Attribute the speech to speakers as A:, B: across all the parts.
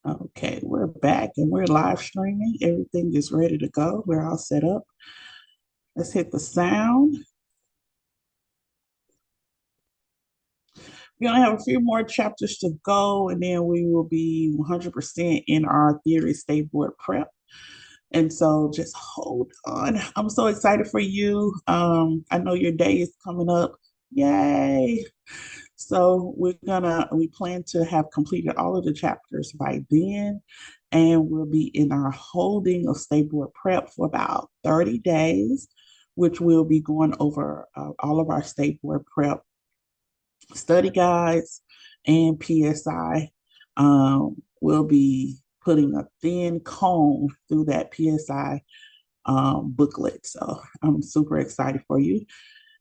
A: Okay, we're back and we're live streaming. Everything is ready to go. We're all set up. Let's hit the sound. We only have a few more chapters to go, and then we will be 100% in our theory state board prep. And so just hold on. I'm so excited for you. I know your day is coming up. Yay. So we plan to have completed all of the chapters by then, and we'll be in our holding of state board prep for about 30 days, which we'll be going over all of our state board prep study guides and PSI. We'll be putting a thin comb through that PSI booklet. So I'm super excited for you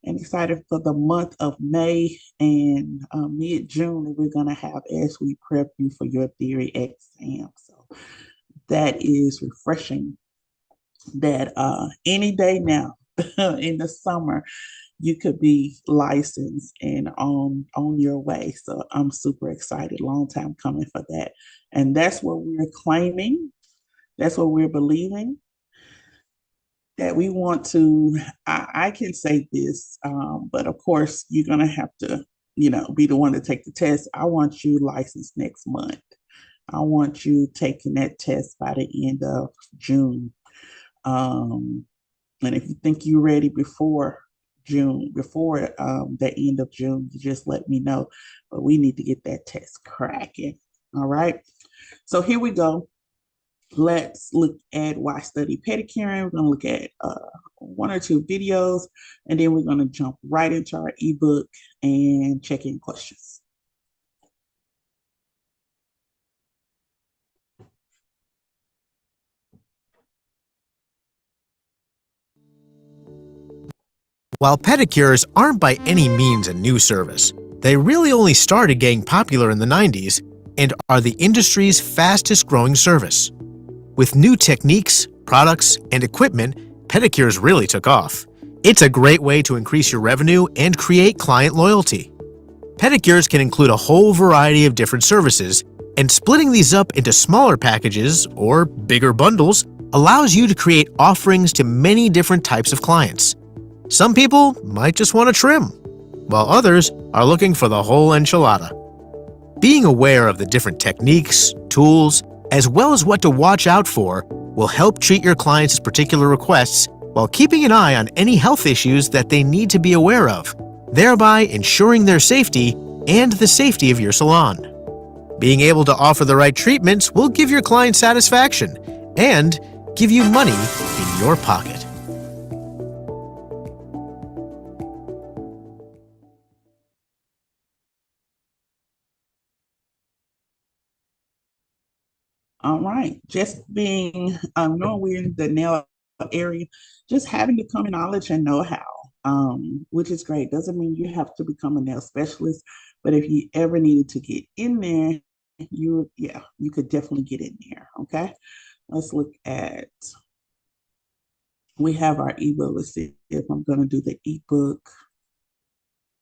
A: and excited for the month of May and mid-June that we're going to have as we prep you for your theory exam. So that is refreshing that any day now in the summer, you could be licensed and on your way. So I'm super excited. Long time coming for that. And that's what we're claiming. That's what we're believing. That we want to, I can say this, but of course, you're going to have to, be the one to take the test. I want you licensed next month. I want you taking that test by the end of June. And if you think you're ready before June, before the end of June, you just let me know. But we need to get that test cracking. All right. So here we go. Let's look at why study pedicuring. We're going to look at one or two videos, and then we're going to jump right into our ebook and check in questions.
B: While pedicures aren't by any means a new service, they really only started getting popular in the 90s and are the industry's fastest growing service. With new techniques, products, and equipment, pedicures really took off. It's a great way to increase your revenue and create client loyalty. Pedicures can include a whole variety of different services, and splitting these up into smaller packages or bigger bundles allows you to create offerings to many different types of clients. Some people might just want to trim, while others are looking for the whole enchilada. Being aware of the different techniques, tools, as well as what to watch out for will help treat your clients' particular requests while keeping an eye on any health issues that they need to be aware of, thereby ensuring their safety and the safety of your salon. Being able to offer the right treatments will give your client satisfaction and give you money in your pocket.
A: All right, just being knowing we're in the nail area, just having the common knowledge and know-how, which is great. Doesn't mean you have to become a nail specialist, but if you ever needed to get in there, you could definitely get in there. Okay, let's look at. We have our ebook. Let's see if I'm going to do the ebook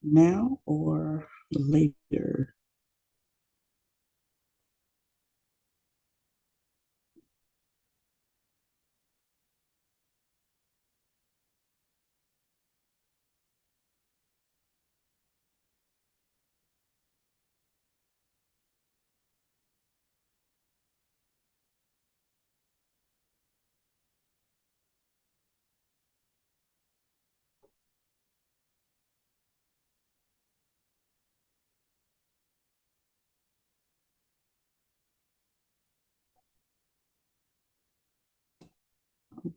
A: now or later.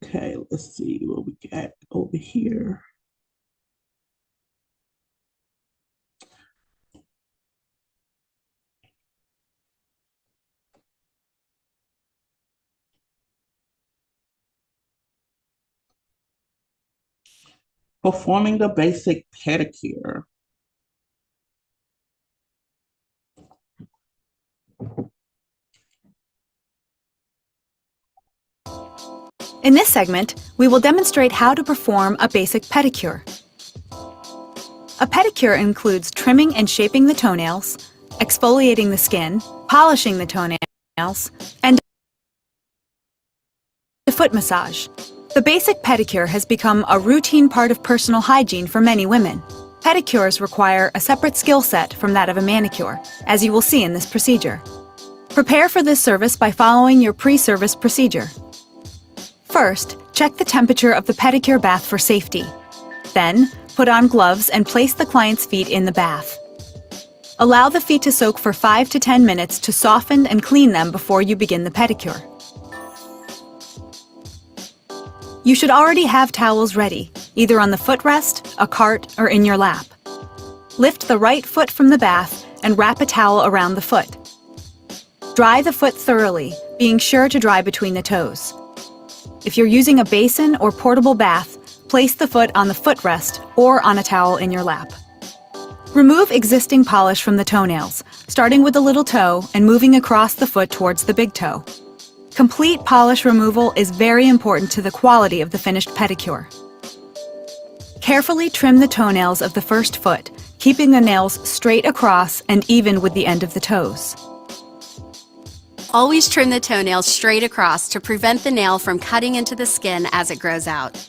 A: Okay, let's see what we got over here. Performing the basic pedicure.
C: In this segment, we will demonstrate how to perform a basic pedicure. A pedicure includes trimming and shaping the toenails, exfoliating the skin, polishing the toenail, nails, and a foot massage. The basic pedicure has become a routine part of personal hygiene for many women. Pedicures require a separate skill set from that of a manicure, as you will see in this procedure. Prepare for this service by following your pre-service procedure. First, check the temperature of the pedicure bath for safety. Then, put on gloves and place the client's feet in the bath. Allow the feet to soak for 5 to 10 minutes to soften and clean them before you begin the pedicure. You should already have towels ready, either on the footrest, a cart, or in your lap. Lift the right foot from the bath and wrap a towel around the foot. Dry the foot thoroughly, being sure to dry between the toes. If you're using a basin or portable bath, place the foot on the footrest or on a towel in your lap. Remove existing polish from the toenails, starting with the little toe and moving across the foot towards the big toe. Complete polish removal is very important to the quality of the finished pedicure. Carefully trim the toenails of the first foot, keeping the nails straight across and even with the end of the toes.
D: Always trim the toenails straight across to prevent the nail from cutting into the skin as it grows out.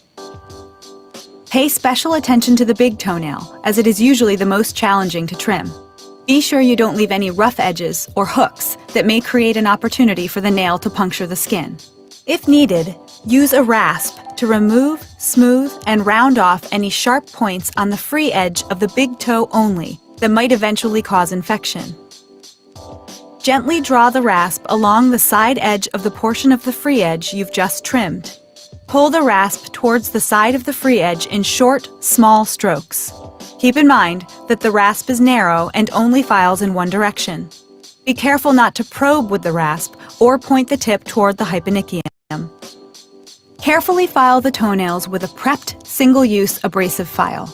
C: Pay special attention to the big toenail, as it is usually the most challenging to trim. Be sure you don't leave any rough edges or hooks that may create an opportunity for the nail to puncture the skin. If needed, use a rasp to remove, smooth, and round off any sharp points on the free edge of the big toe only that might eventually cause infection. Gently draw the rasp along the side edge of the portion of the free edge you've just trimmed. Pull the rasp towards the side of the free edge in short, small strokes. Keep in mind that the rasp is narrow and only files in one direction. Be careful not to probe with the rasp or point the tip toward the hyponychium. Carefully file the toenails with a prepped, single-use abrasive file.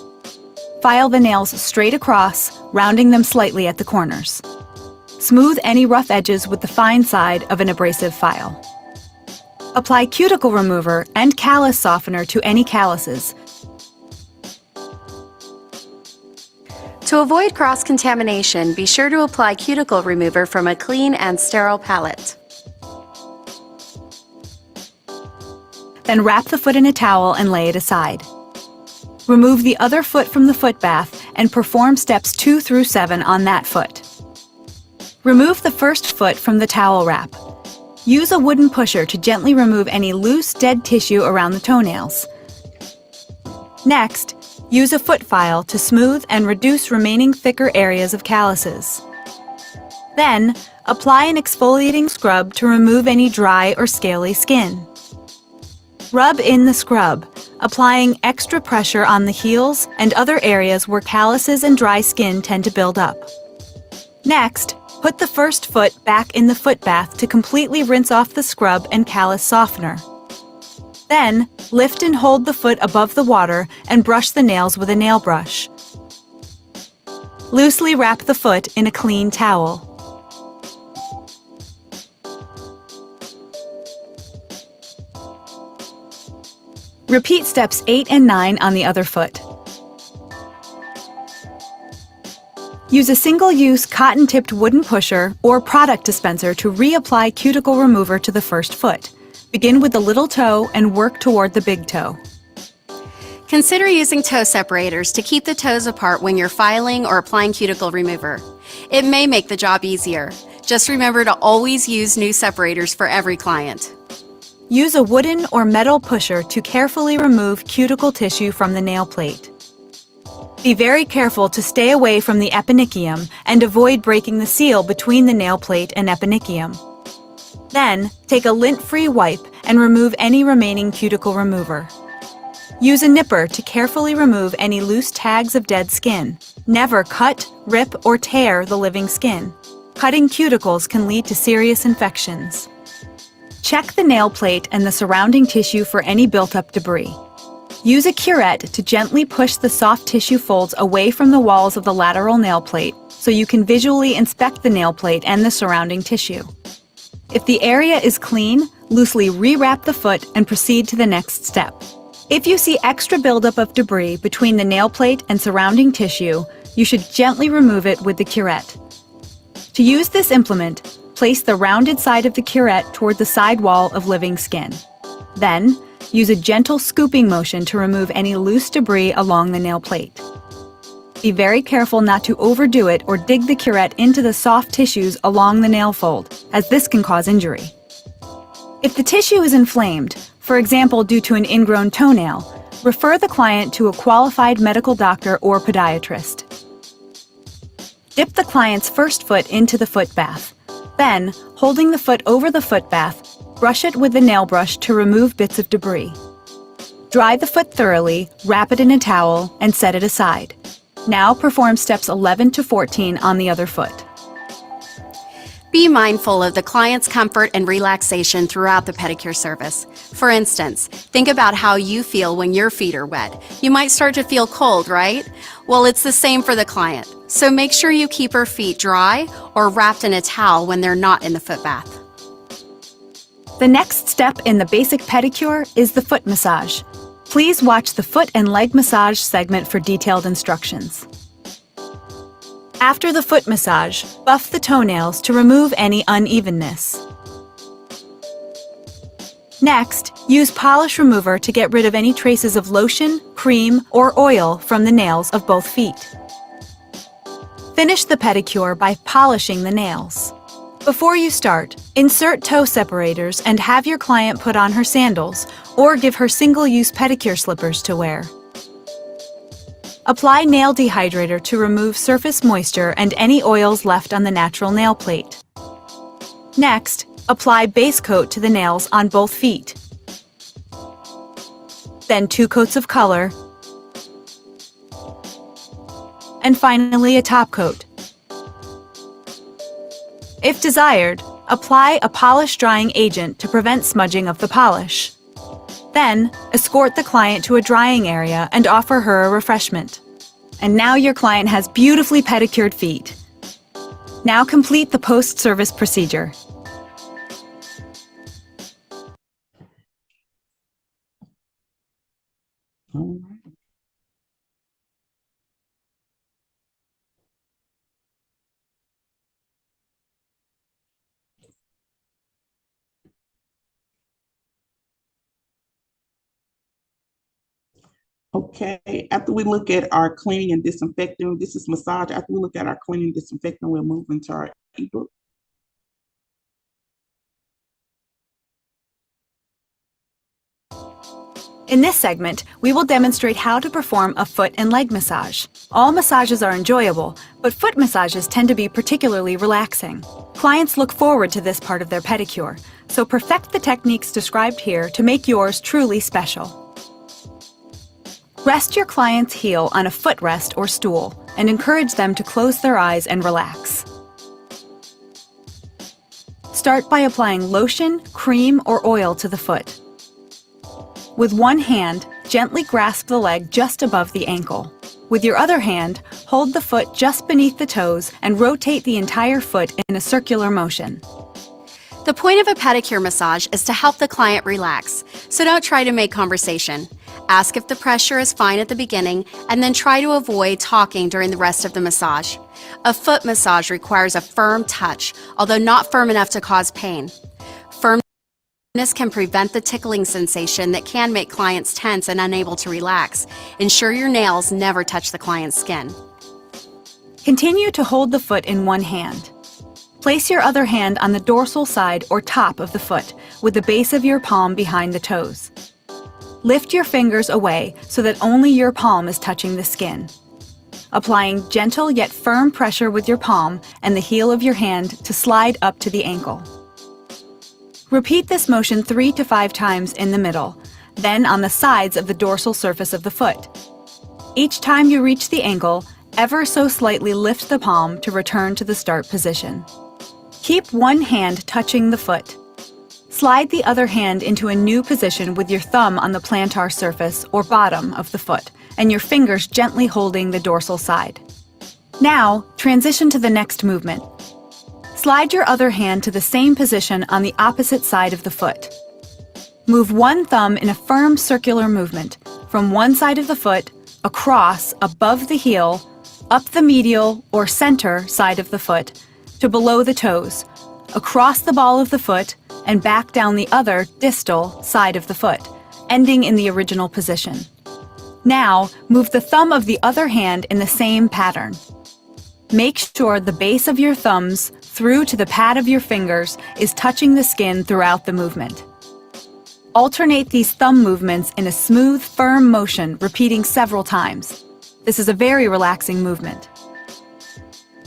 C: File the nails straight across, rounding them slightly at the corners. Smooth any rough edges with the fine side of an abrasive file. Apply cuticle remover and callus softener to any calluses.
D: To avoid cross-contamination, be sure to apply cuticle remover from a clean and sterile palette.
C: Then wrap the foot in a towel and lay it aside. Remove the other foot from the foot bath and perform steps 2 through 7 on that foot. Remove the first foot from the towel wrap. Use a wooden pusher to gently remove any loose, dead tissue around the toenails. Next, use a foot file to smooth and reduce remaining thicker areas of calluses. Then, apply an exfoliating scrub to remove any dry or scaly skin. Rub in the scrub, applying extra pressure on the heels and other areas where calluses and dry skin tend to build up. Next, put the first foot back in the foot bath to completely rinse off the scrub and callus softener. Then, lift and hold the foot above the water and brush the nails with a nail brush. Loosely wrap the foot in a clean towel. Repeat steps 8 and 9 on the other foot. Use a single-use cotton-tipped wooden pusher or product dispenser to reapply cuticle remover to the first foot. Begin with the little toe and work toward the big toe.
D: Consider using toe separators to keep the toes apart when you're filing or applying cuticle remover. It may make the job easier. Just remember to always use new separators for every client.
C: Use a wooden or metal pusher to carefully remove cuticle tissue from the nail plate. Be very careful to stay away from the eponychium and avoid breaking the seal between the nail plate and eponychium. Then, take a lint-free wipe and remove any remaining cuticle remover. Use a nipper to carefully remove any loose tags of dead skin. Never cut, rip, or tear the living skin. Cutting cuticles can lead to serious infections. Check the nail plate and the surrounding tissue for any built-up debris. Use a curette to gently push the soft tissue folds away from the walls of the lateral nail plate so you can visually inspect the nail plate and the surrounding tissue. If the area is clean, loosely rewrap the foot and proceed to the next step. If you see extra buildup of debris between the nail plate and surrounding tissue, you should gently remove it with the curette. To use this implement, Place the rounded side of the curette toward the side wall of living skin. Then, use a gentle scooping motion to remove any loose debris along the nail plate. Be very careful not to overdo it or dig the curette into the soft tissues along the nail fold, as this can cause injury. If the tissue is inflamed, for example due to an ingrown toenail, refer the client to a qualified medical doctor or podiatrist. Dip the client's first foot into the foot bath. Then, holding the foot over the foot bath, brush it with the nail brush to remove bits of debris. Dry the foot thoroughly, wrap it in a towel, and set it aside. Now perform steps 11 to 14 on the other foot.
D: Be mindful of the client's comfort and relaxation throughout the pedicure service. For instance, think about how you feel when your feet are wet. You might start to feel cold, right? Well, it's the same for the client. So make sure you keep her feet dry or wrapped in a towel when they're not in the foot bath.
C: The next step in the basic pedicure is the foot massage. Please watch the foot and leg massage segment for detailed instructions. After the foot massage, buff the toenails to remove any unevenness. Next, use polish remover to get rid of any traces of lotion, cream, or oil from the nails of both feet. Finish the pedicure by polishing the nails. Before you start, insert toe separators and have your client put on her sandals or give her single-use pedicure slippers to wear. Apply nail dehydrator to remove surface moisture and any oils left on the natural nail plate. Next, apply base coat to the nails on both feet. Then 2 coats of color, and finally a top coat. If desired, apply a polish drying agent to prevent smudging of the polish. Then, escort the client to a drying area and offer her a refreshment. And now your client has beautifully pedicured feet. Now complete the post-service procedure.
A: All right. Okay, after we look at our cleaning and disinfecting, this is massage. After we look at our cleaning and disinfecting, we'll move into our ebook.
C: In this segment, we will demonstrate how to perform a foot and leg massage. All massages are enjoyable, but foot massages tend to be particularly relaxing. Clients look forward to this part of their pedicure, so perfect the techniques described here to make yours truly special. Rest your client's heel on a footrest or stool and encourage them to close their eyes and relax. Start by applying lotion, cream, or oil to the foot. With one hand, gently grasp the leg just above the ankle. With your other hand, hold the foot just beneath the toes and rotate the entire foot in a circular motion.
D: The point of a pedicure massage is to help the client relax, so don't try to make conversation. Ask if the pressure is fine at the beginning, and then try to avoid talking during the rest of the massage. A foot massage requires a firm touch, although not firm enough to cause pain. Firmness can prevent the tickling sensation that can make clients tense and unable to relax. Ensure your nails never touch the client's skin.
C: Continue to hold the foot in one hand. Place your other hand on the dorsal side or top of the foot, with the base of your palm behind the toes. Lift your fingers away so that only your palm is touching the skin. Applying gentle yet firm pressure with your palm and the heel of your hand to slide up to the ankle. Repeat this motion 3 to 5 times in the middle, then on the sides of the dorsal surface of the foot. Each time you reach the ankle, ever so slightly lift the palm to return to the start position. Keep one hand touching the foot. Slide the other hand into a new position with your thumb on the plantar surface or bottom of the foot and your fingers gently holding the dorsal side. Now, transition to the next movement. Slide your other hand to the same position on the opposite side of the foot. Move one thumb in a firm circular movement from one side of the foot, across, above the heel, up the medial or center side of the foot, to below the toes, across the ball of the foot and back down the other distal side of the foot, ending in the original position. Now, move the thumb of the other hand in the same pattern. Make sure the base of your thumbs through to the pad of your fingers is touching the skin throughout the movement. Alternate these thumb movements in a smooth, firm motion, repeating several times. This is a very relaxing movement.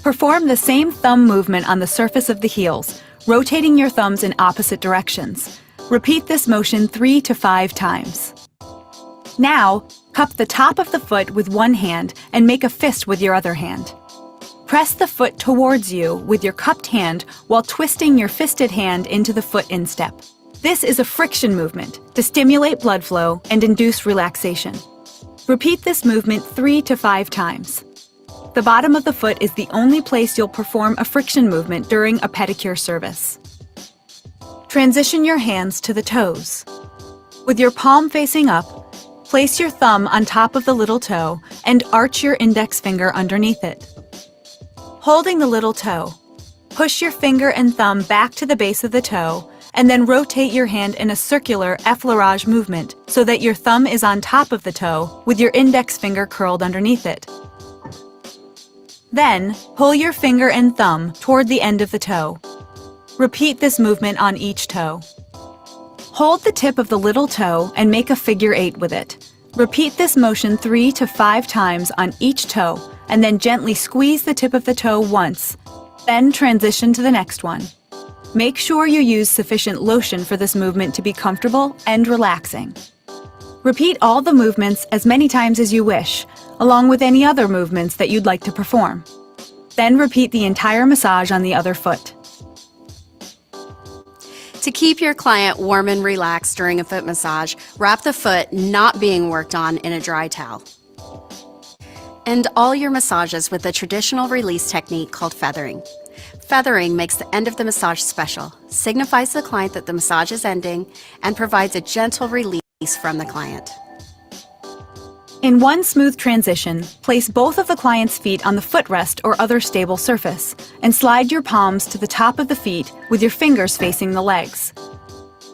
C: Perform the same thumb movement on the surface of the heels, rotating your thumbs in opposite directions. Repeat this motion 3 to 5 times. Now, cup the top of the foot with one hand and make a fist with your other hand. Press the foot towards you with your cupped hand while twisting your fisted hand into the foot instep. This is a friction movement to stimulate blood flow and induce relaxation. Repeat this movement 3 to 5 times. The bottom of the foot is the only place you'll perform a friction movement during a pedicure service. Transition your hands to the toes. With your palm facing up, place your thumb on top of the little toe and arch your index finger underneath it. Holding the little toe, push your finger and thumb back to the base of the toe and then rotate your hand in a circular effleurage movement so that your thumb is on top of the toe with your index finger curled underneath it. Then, pull your finger and thumb toward the end of the toe. Repeat this movement on each toe. Hold the tip of the little toe and make a figure 8 with it. Repeat this motion 3 to 5 times on each toe, and then gently squeeze the tip of the toe once. Then transition to the next one. Make sure you use sufficient lotion for this movement to be comfortable and relaxing. Repeat all the movements as many times as you wish, along with any other movements that you'd like to perform. Then repeat the entire massage on the other foot.
D: To keep your client warm and relaxed during a foot massage, wrap the foot not being worked on in a dry towel. End all your massages with a traditional release technique called feathering. Feathering makes the end of the massage special, signifies to the client that the massage is ending, and provides a gentle release from the client.
C: In one smooth transition, place both of the client's feet on the footrest or other stable surface, and slide your palms to the top of the feet with your fingers facing the legs.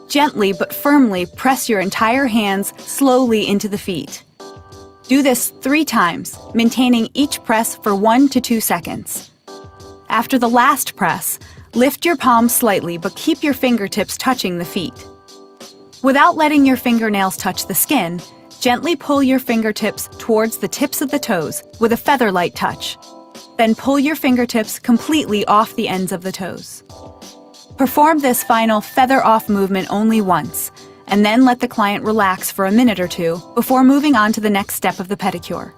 C: Gently but firmly press your entire hands slowly into the feet. Do this 3 times, maintaining each press for 1 to 2 seconds. After the last press, lift your palms slightly but keep your fingertips touching the feet. Without letting your fingernails touch the skin, gently pull your fingertips towards the tips of the toes with a feather-light touch. Then pull your fingertips completely off the ends of the toes. Perform this final feather-off movement only once, and then let the client relax for a minute or 2 before moving on to the next step of the pedicure.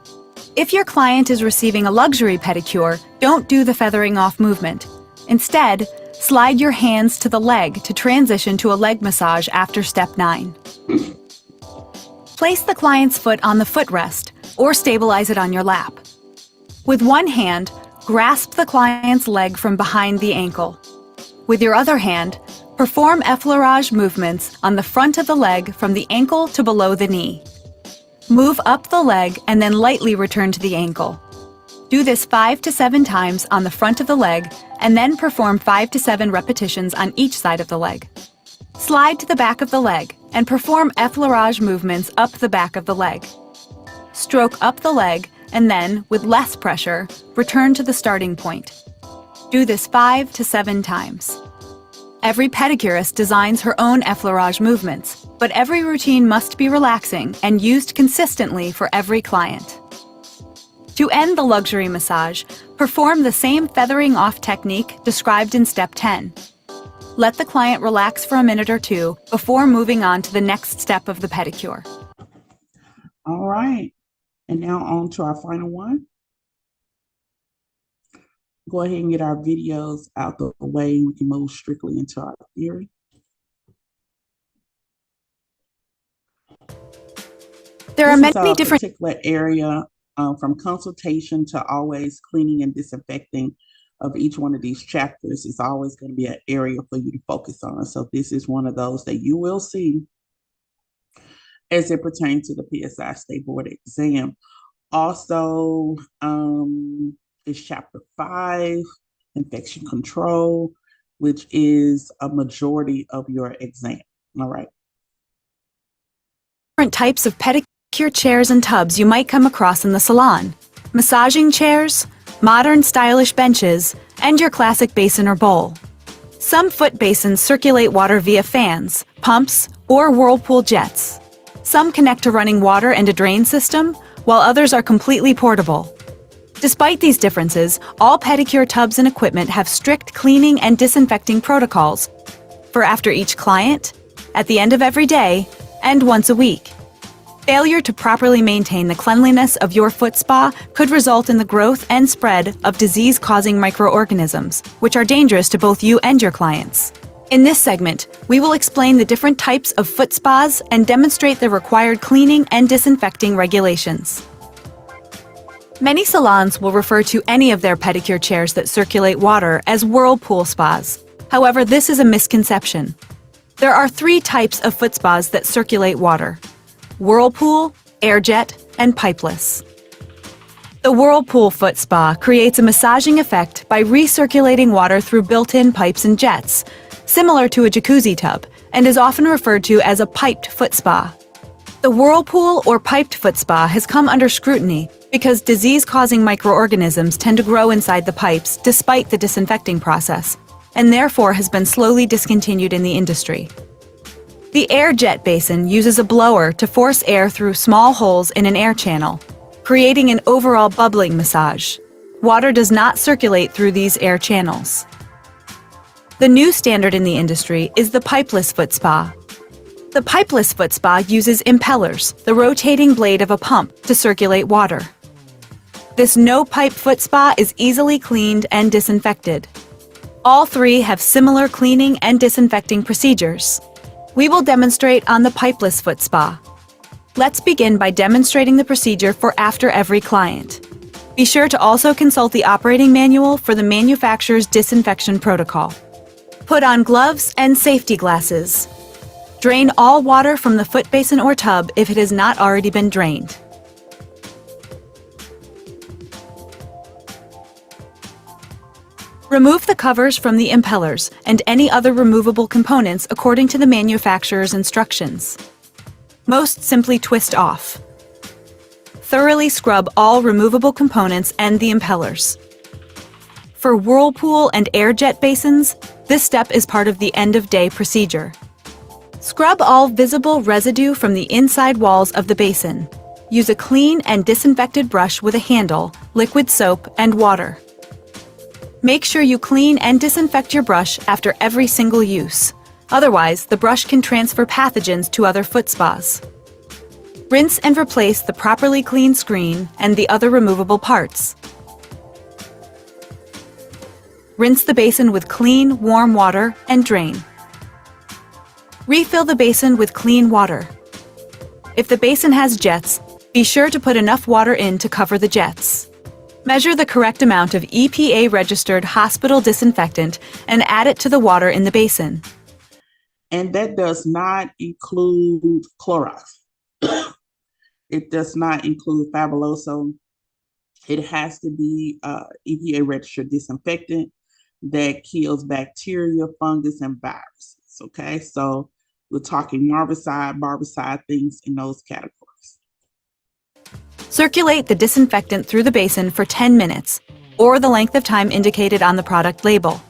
C: If your client is receiving a luxury pedicure, don't do the feathering off movement. Instead, slide your hands to the leg to transition to a leg massage after step 9. Place the client's foot on the footrest or stabilize it on your lap. With one hand, grasp the client's leg from behind the ankle. With your other hand, perform effleurage movements on the front of the leg from the ankle to below the knee. Move up the leg and then lightly return to the ankle. Do this 5 to 7 times on the front of the leg and then perform 5 to 7 repetitions on each side of the leg. Slide to the back of the leg and perform effleurage movements up the back of the leg. Stroke up the leg and then, with less pressure, return to the starting point. Do this 5 to 7 times. Every pedicurist designs her own effleurage movements, but every routine must be relaxing and used consistently for every client. To end the luxury massage, perform the same feathering off technique described in step 10. Let the client relax for a minute or 2 before moving on to the next step of the pedicure.
A: All right, and now on to our final one. Go ahead and get our videos out the way. We can move strictly into our theory.
C: There are many different
A: particular area from consultation to always cleaning and disinfecting of each one of these chapters is always going to be an area for you to focus on. So this is one of those that you will see as it pertains to the PSI State Board exam. Also, is chapter 5, infection control, which is a majority of your exam. All right.
C: Different types of pedicure chairs and tubs you might come across in the salon: massaging chairs, modern stylish benches, and your classic basin or bowl. Some foot basins circulate water via fans, pumps, or whirlpool jets. Some connect to running water and a drain system, while others are completely portable. Despite these differences, all pedicure tubs and equipment have strict cleaning and disinfecting protocols for after each client, at the end of every day, and once a week. Failure to properly maintain the cleanliness of your foot spa could result in the growth and spread of disease-causing microorganisms, which are dangerous to both you and your clients. In this segment, we will explain the different types of foot spas and demonstrate the required cleaning and disinfecting regulations. Many salons will refer to any of their pedicure chairs that circulate water as whirlpool spas. However, this is a misconception. There are 3 types of foot spas that circulate water: whirlpool, airjet, and pipeless. The whirlpool foot spa creates a massaging effect by recirculating water through built-in pipes and jets, similar to a jacuzzi tub, and is often referred to as a piped foot spa. The whirlpool or piped foot spa has come under scrutiny because disease-causing microorganisms tend to grow inside the pipes despite the disinfecting process, and therefore has been slowly discontinued in the industry. The air jet basin uses a blower to force air through small holes in an air channel, creating an overall bubbling massage. Water does not circulate through these air channels. The new standard in the industry is the pipeless foot spa. The pipeless foot spa uses impellers, the rotating blade of a pump, to circulate water. This no-pipe foot spa is easily cleaned and disinfected. All 3 have similar cleaning and disinfecting procedures. We will demonstrate on the pipeless foot spa. Let's begin by demonstrating the procedure for after every client. Be sure to also consult the operating manual for the manufacturer's disinfection protocol. Put on gloves and safety glasses. Drain all water from the foot basin or tub if it has not already been drained. Remove the covers from the impellers and any other removable components according to the manufacturer's instructions. Most simply twist off. Thoroughly scrub all removable components and the impellers. For whirlpool and air jet basins, this step is part of the end-of-day procedure. Scrub all visible residue from the inside walls of the basin. Use a clean and disinfected brush with a handle, liquid soap, and water. Make sure you clean and disinfect your brush after every single use. Otherwise, the brush can transfer pathogens to other foot spas. Rinse and replace the properly cleaned screen and the other removable parts. Rinse the basin with clean, warm water and drain. Refill the basin with clean water. If the basin has jets, be sure to put enough water in to cover the jets. Measure the correct amount of EPA-registered hospital disinfectant and add it to the water in the basin.
A: And that does not include Clorox. It does not include Fabuloso. It has to be EPA-registered disinfectant that kills bacteria, fungus, and viruses. Okay, so we're talking barbicide, things in those categories.
C: Circulate the disinfectant through the basin for 10 minutes, or the length of time indicated on the product label.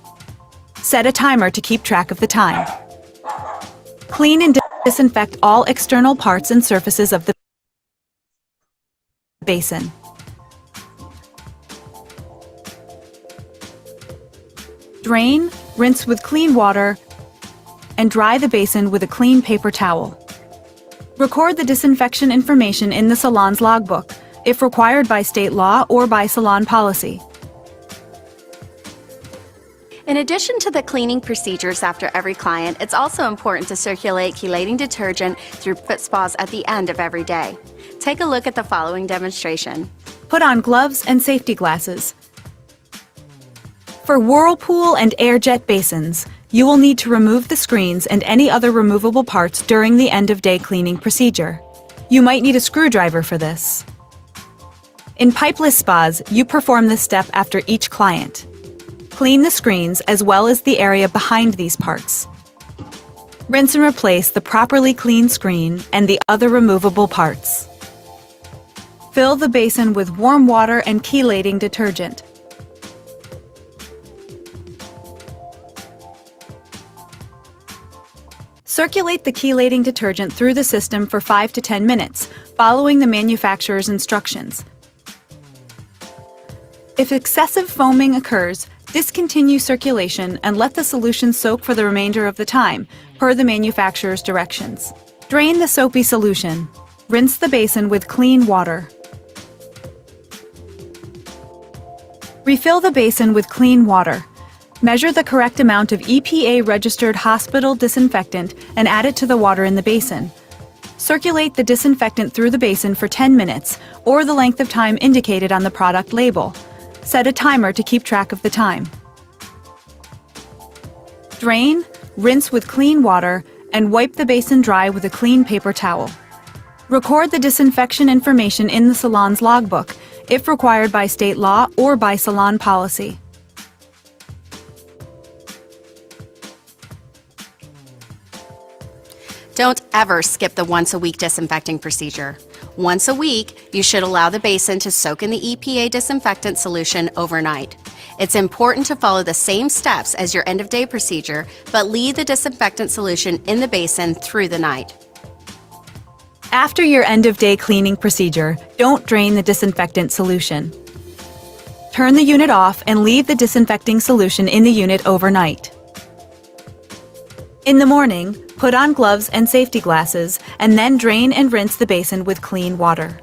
C: Set a timer to keep track of the time. Clean and disinfect all external parts and surfaces of the basin. Drain, rinse with clean water, and dry the basin with a clean paper towel. Record the disinfection information in the salon's logbook, if required by state law or by salon policy.
D: In addition to the cleaning procedures after every client, it's also important to circulate chelating detergent through foot spas at the end of every day. Take a look at the following demonstration.
C: Put on gloves and safety glasses. For whirlpool and air jet basins, you will need to remove the screens and any other removable parts during the end-of-day cleaning procedure. You might need a screwdriver for this. In pipeless spas, you perform this step after each client. Clean the screens as well as the area behind these parts. Rinse and replace the properly cleaned screen and the other removable parts. Fill the basin with warm water and chelating detergent. Circulate the chelating detergent through the system for 5 to 10 minutes, following the manufacturer's instructions. If excessive foaming occurs, discontinue circulation and let the solution soak for the remainder of the time, per the manufacturer's directions. Drain the soapy solution. Rinse the basin with clean water. Refill the basin with clean water. Measure the correct amount of EPA-registered hospital disinfectant and add it to the water in the basin. Circulate the disinfectant through the basin for 10 minutes, or the length of time indicated on the product label. Set a timer to keep track of the time. Drain, rinse with clean water, and wipe the basin dry with a clean paper towel. Record the disinfection information in the salon's logbook, if required by state law or by salon policy.
D: Don't ever skip the once-a-week disinfecting procedure. Once a week, you should allow the basin to soak in the EPA disinfectant solution overnight. It's important to follow the same steps as your end-of-day procedure, but leave the disinfectant solution in the basin through the night.
C: After your end-of-day cleaning procedure, don't drain the disinfectant solution. Turn the unit off and leave the disinfecting solution in the unit overnight. In the morning, put on gloves and safety glasses, and then drain and rinse the basin with clean water.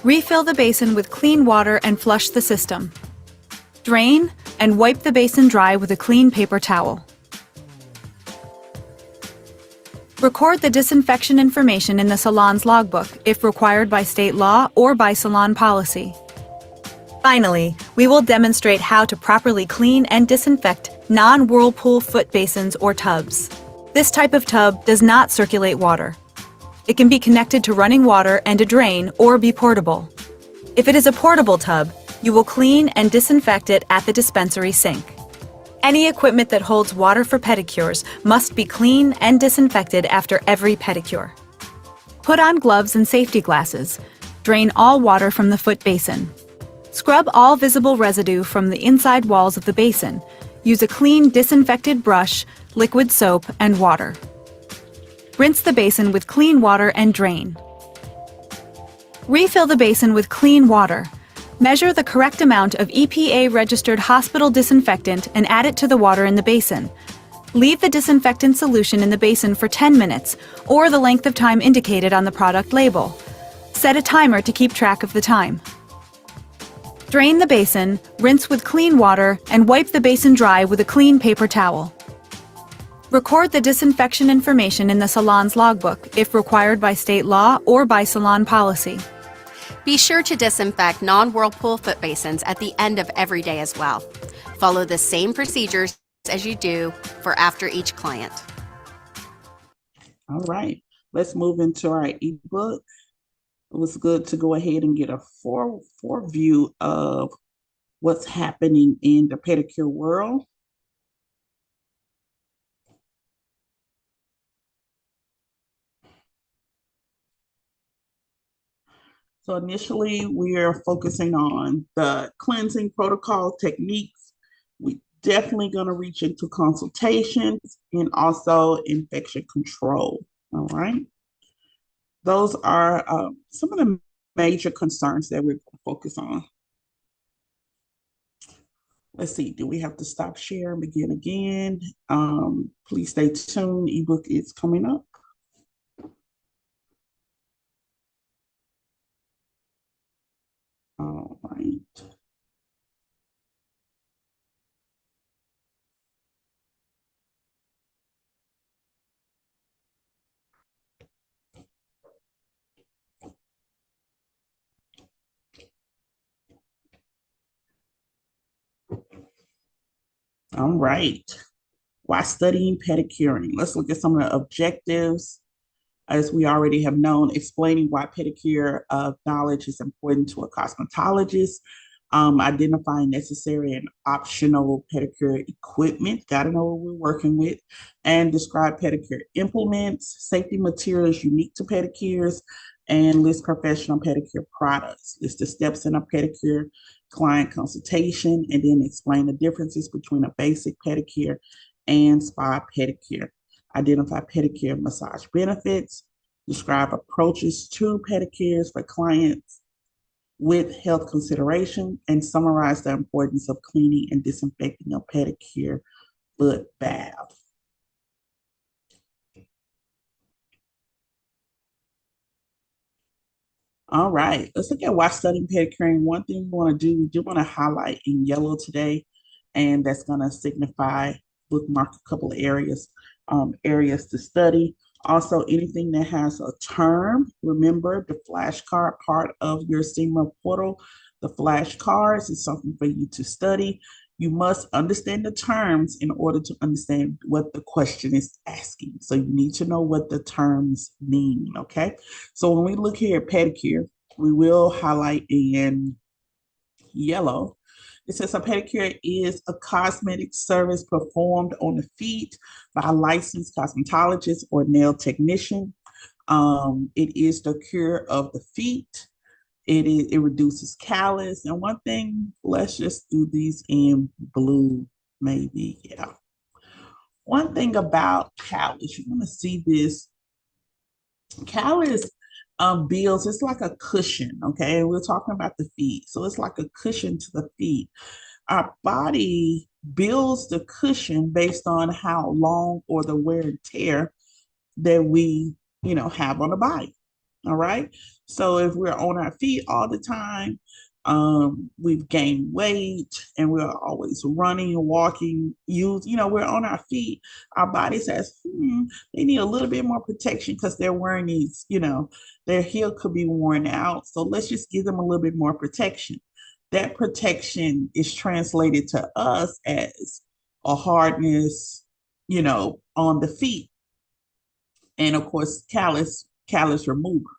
C: Refill the basin with clean water and flush the system. Drain and wipe the basin dry with a clean paper towel. Record the disinfection information in the salon's logbook, if required by state law or by salon policy. Finally, we will demonstrate how to properly clean and disinfect non-whirlpool foot basins or tubs. This type of tub does not circulate water. It can be connected to running water and a drain or be portable. If it is a portable tub, you will clean and disinfect it at the dispensary sink. Any equipment that holds water for pedicures must be clean and disinfected after every pedicure. Put on gloves and safety glasses. Drain all water from the foot basin. Scrub all visible residue from the inside walls of the basin. Use a clean, disinfected brush, liquid soap, and water. Rinse the basin with clean water and drain. Refill the basin with clean water. Measure the correct amount of EPA-registered hospital disinfectant and add it to the water in the basin. Leave the disinfectant solution in the basin for 10 minutes, or the length of time indicated on the product label. Set a timer to keep track of the time. Drain the basin, rinse with clean water, and wipe the basin dry with a clean paper towel. Record the disinfection information in the salon's logbook, if required by state law or by salon policy.
D: Be sure to disinfect non-whirlpool foot basins at the end of every day as well. Follow the same procedures as you do for after each client.
A: All right, let's move into our ebook. It was good to go ahead and get a foreview of what's happening in the pedicure world. So initially, we are focusing on the cleansing protocol techniques. We definitely going to reach into consultations and also infection control. All right. Those are some of the major concerns that we're going to focus on. Let's see, do we have to stop share and begin again? Please stay tuned. Ebook is coming up. All right. All right. Why studying pedicuring? Let's look at some of the objectives. as we already have known, explaining why pedicure knowledge is important to a cosmetologist, identifying necessary and optional pedicure equipment, got to know what we're working with, and describe pedicure implements, safety materials unique to pedicures, and list professional pedicure products, list the steps in a pedicure client consultation, and then explain the differences between a basic pedicure and spa pedicure. Identify pedicure massage benefits, describe approaches to pedicures for clients with health consideration, and summarize the importance of cleaning and disinfecting a pedicure foot bath. All right, let's look at why studying pedicuring. One thing we want to do, we do want to highlight in yellow today, and that's going to signify, bookmark a couple of areas to study. Also, anything that has a term, remember the flashcard part of your SEMA portal, the flashcards is something for you to study. You must understand the terms in order to understand what the question is asking. So you need to know what the terms mean, okay? So when we look here at pedicure, we will highlight in yellow. It says a pedicure is a cosmetic service performed on the feet by a licensed cosmetologist or nail technician. It is the cure of the feet. It reduces callus. And one thing, let's just do these in blue, maybe. Yeah. One thing about callus, you're going to see this. Callus builds, it's like a cushion, okay? We're talking about the feet. So it's like a cushion to the feet. Our body builds the cushion based on how long or the wear and tear that we, have on the body. All right. So if we're on our feet all the time, we've gained weight and we're always running and walking, we're on our feet. Our body says, they need a little bit more protection because they're wearing these, their heel could be worn out. So let's just give them a little bit more protection. That protection is translated to us as a hardness, on the feet. And of course, callus remover.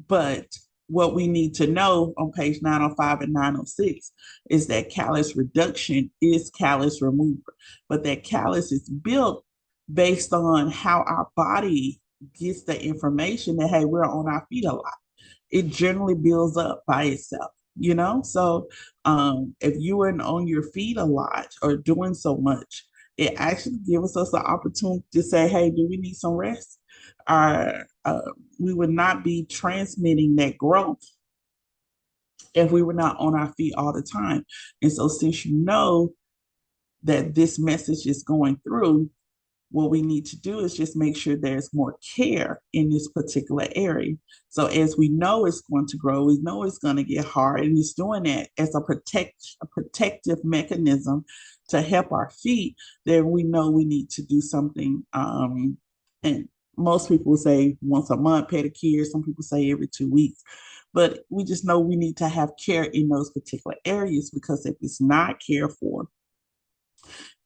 A: But what we need to know on page 905 and 906 is that callus reduction is callus remover, but that callus is built based on how our body gets the information that, hey, we're on our feet a lot. It generally builds up by itself, So if you are on your feet a lot or doing so much, it actually gives us the opportunity to say, hey, do we need some rest? We would not be transmitting that growth if we were not on our feet all the time. And so since you know that this message is going through, what we need to do is just make sure there's more care in this particular area. So as we know it's going to grow, we know it's going to get hard, and it's doing that as a protective mechanism to help our feet, then we know we need to do something. And most people say once a month pedicure, some people say every 2 weeks. But we just know we need to have care in those particular areas, because if it's not cared for,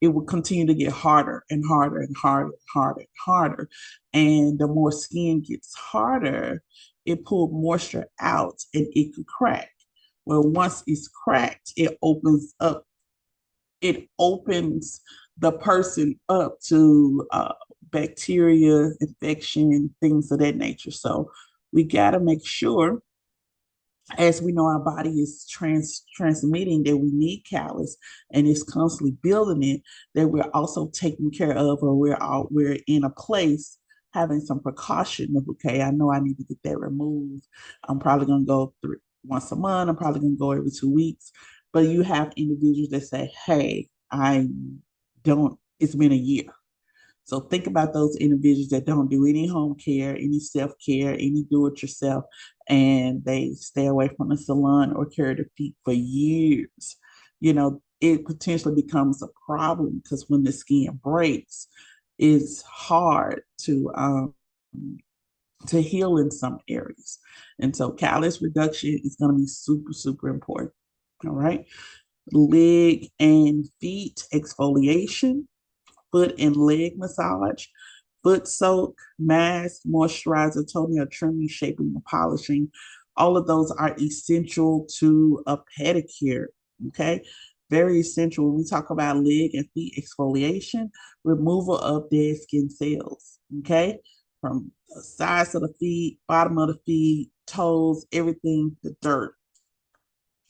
A: it will continue to get harder and harder and harder and harder and harder. And the more skin gets harder, it pulls moisture out and it could crack. Well, once it's cracked, it opens the person up to bacteria, infection, things of that nature. So we got to make sure, as we know, our body is transmitting that we need callus and it's constantly building it, that we're also taking care of, or we're in a place having some precaution of, okay, I know I need to get that removed. I'm probably going to go once a month. I'm probably going to go every 2 weeks. But you have individuals that say, hey, it's been a year. So think about those individuals that don't do any home care, any self-care, any do-it-yourself, and they stay away from the salon or care their feet for years. It potentially becomes a problem, because when the skin breaks, it's hard to heal in some areas. And so callus reduction is going to be super, super important. All right. Leg and feet exfoliation. Foot and leg massage. foot soak, mask, moisturizer, toenail trimming, shaping, and polishing. All of those are essential to a pedicure. Okay. Very essential when we talk about leg and feet exfoliation, removal of dead skin cells. Okay. From the sides of the feet, bottom of the feet, toes, everything, the dirt.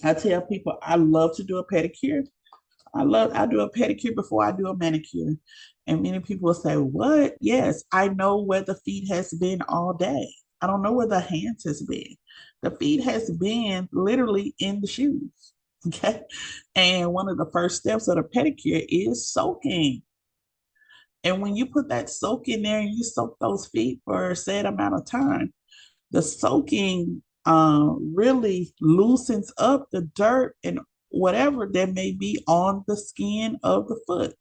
A: I tell people I love to do a pedicure. I do a pedicure before I do a manicure. And many people say, what? Yes, I know where the feet has been all day. I don't know where the hands has been. The feet has been literally in the shoes. Okay. And one of the first steps of the pedicure is soaking. And when you put that soak in there and you soak those feet for a set amount of time, the soaking really loosens up the dirt and whatever that may be on the skin of the foot.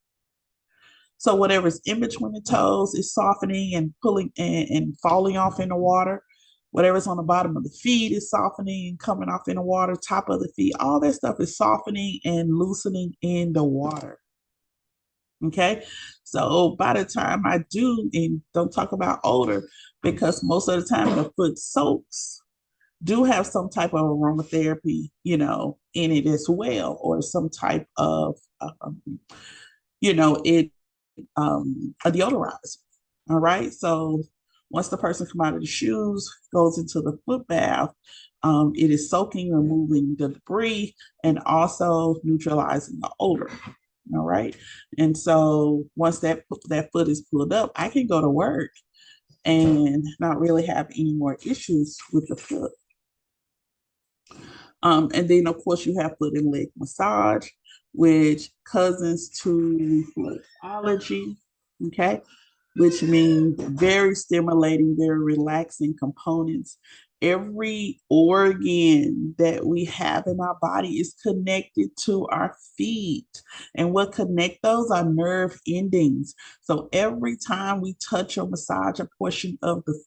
A: So whatever's in between the toes is softening and pulling and falling off in the water. Whatever's on the bottom of the feet is softening and coming off in the water. Top of the feet, all that stuff is softening and loosening in the water. Okay. So by the time I do, and don't talk about odor, because most of the time the foot soaks do have some type of aromatherapy, in it as well, or some type of, it a deodorizer. All right. So once the person come out of the shoes, goes into the foot bath, it is soaking, removing the debris, and also neutralizing the odor. All right. And so once that foot is pulled up, I can go to work and not really have any more issues with the foot. And then, of course, you have foot and leg massage, which cousins to reflexology, okay, which means very stimulating, very relaxing components. Every organ that we have in our body is connected to our feet. And what connect those are nerve endings. So every time we touch or massage a portion of the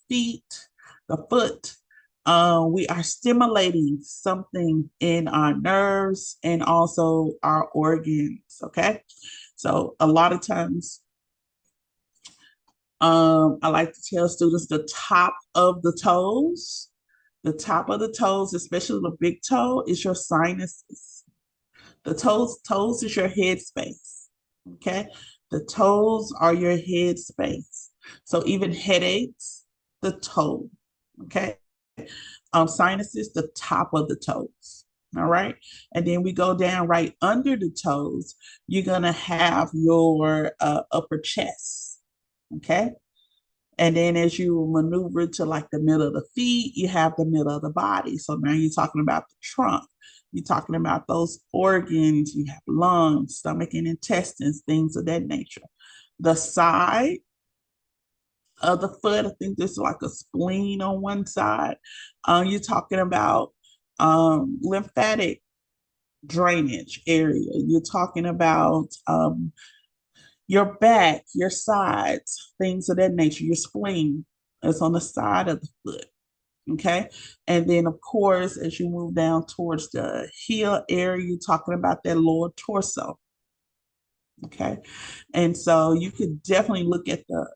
A: foot, we are stimulating something in our nerves and also our organs. Okay. So a lot of times, I like to tell students the top of the toes, especially the big toe, is your sinuses. The toes is your head space. Okay. The toes are your head space. So even headaches, the toe. Okay. Sinuses, the top of the toes. All right. And then we go down right under the toes. You're going to have your upper chest. Okay. And then as you maneuver to like the middle of the feet, you have the middle of the body. So now you're talking about the trunk. You're talking about those organs. You have lungs, stomach, and intestines, things of that nature. The side of the foot, I think there's like a spleen on one side. You're talking about lymphatic drainage area. You're talking about your back, your sides, things of that nature. Your spleen is on the side of the foot. Okay. And then, of course, as you move down towards the heel area, you're talking about that lower torso. Okay. And so you could definitely look at the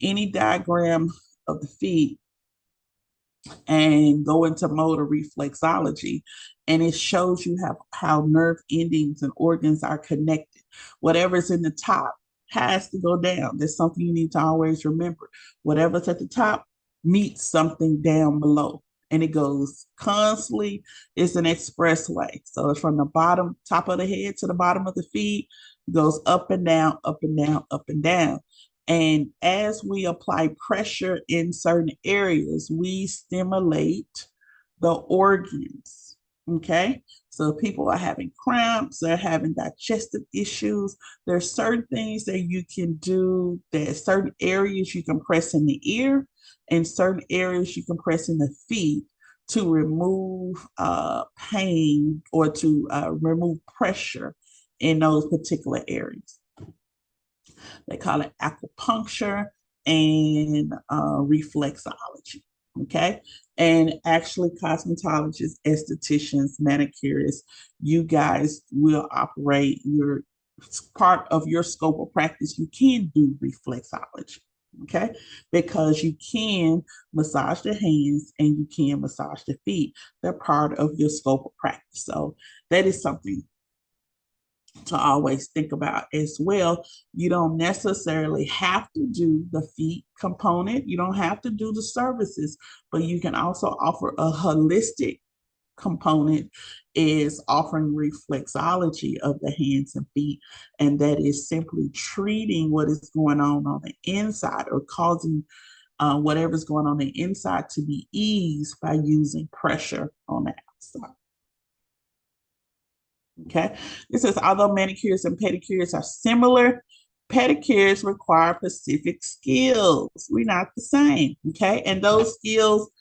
A: any diagram of the feet and go into motor reflexology, and it shows you how nerve endings and organs are connected. Whatever's in the top has to go down. There's something you need to always remember. Whatever's at the top meets something down below, and it goes constantly. It's an expressway. So it's from the bottom, top of the head to the bottom of the feet, goes up and down, up and down, up and down. And as we apply pressure in certain areas, we stimulate the organs. Okay. So if people are having cramps, they're having digestive issues, there's certain things that you can do. There's certain areas you can press in the ear and certain areas you can press in the feet to remove pain or to remove pressure in those particular areas. They call it acupuncture and reflexology. Okay. And actually, cosmetologists, estheticians, manicurists, you guys will operate your part of your scope of practice. You can do reflexology. okay? Because you can massage the hands and you can massage the feet. They're part of your scope of practice. So that is something to always think about as well. You don't necessarily have to do the feet component. You don't have to do the services, but you can also offer a holistic component is offering reflexology of the hands and feet, and that is simply treating what is going on the inside or causing whatever's going on the inside to be eased by using pressure on the outside. Okay, this says although manicures and pedicures are similar, pedicures require specific skills. We're not the same. Okay, and those skills,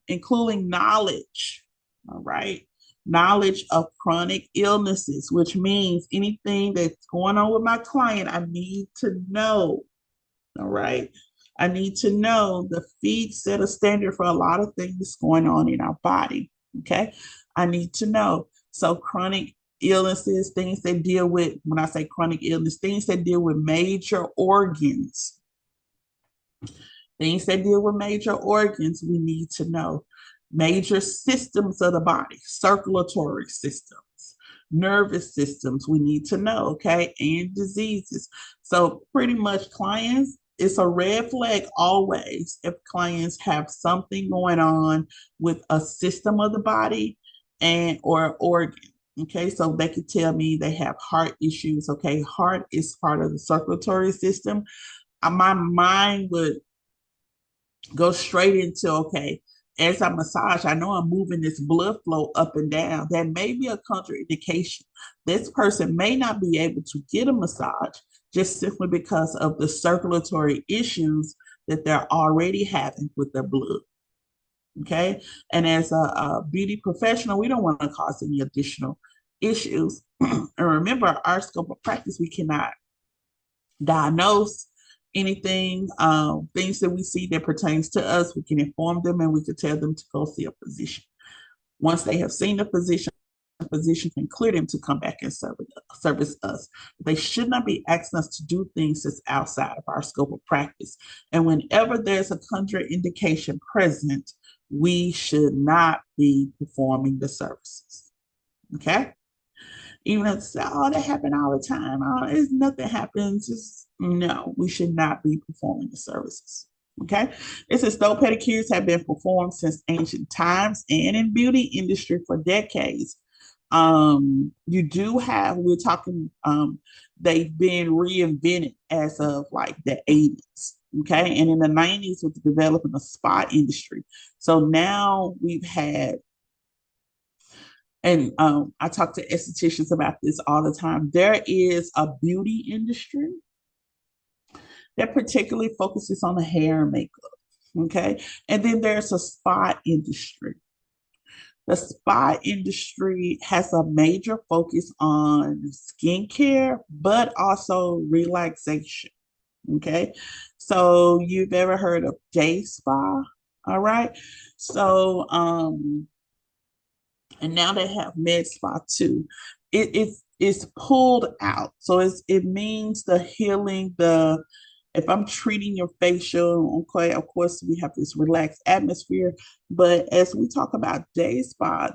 A: including knowledge. All right, knowledge of chronic illnesses, which means anything that's going on with my client, I need to know. All right. I need to know the feet set a standard for a lot of things going on in our body. Okay. I need to know. So chronic illnesses, things that deal with, when I say chronic illness, things that deal with major organs, things that deal with major organs, we need to know. Major systems of the body, circulatory systems, nervous systems, we need to know, okay, and diseases. So pretty much clients, it's a red flag always if clients have something going on with a system of the body and or organ. Okay, so they could tell me they have heart issues. Okay, heart is part of the circulatory system. My mind would go straight into, okay, as I massage, I know I'm moving this blood flow up and down. That may be a contraindication. This person may not be able to get a massage just simply because of the circulatory issues that they're already having with their blood. Okay. And as a beauty professional, we don't want to cause any additional issues. And remember, our scope of practice, we cannot diagnose anything, things that we see that pertains to us. We can inform them and we can tell them to go see a physician. Once they have seen the physician can clear them to come back and service us. They should not be asking us to do things that's outside of our scope of practice. And whenever there's a contraindication present, we should not be performing the services. Okay? Even if it's, oh, that happened all the time. Oh, it's nothing happens. Just no, we should not be performing the services. Okay. It says though pedicures have been performed since ancient times and in beauty industry for decades. You do have, we're talking, they've been reinvented as of like the 80s. Okay. And in the 90s with the developing the spa industry. So now we've had, and I talk to estheticians about this all the time. There is a beauty industry that particularly focuses on the hair and makeup. Okay. And then there's a spa industry. The spa industry has a major focus on skincare, but also relaxation. Okay. So you've ever heard of day spa? All right. So, and now they have med spa too. It's pulled out, so it means the healing. The if I'm treating your facial, okay, of course we have this relaxed atmosphere. But as we talk about day spas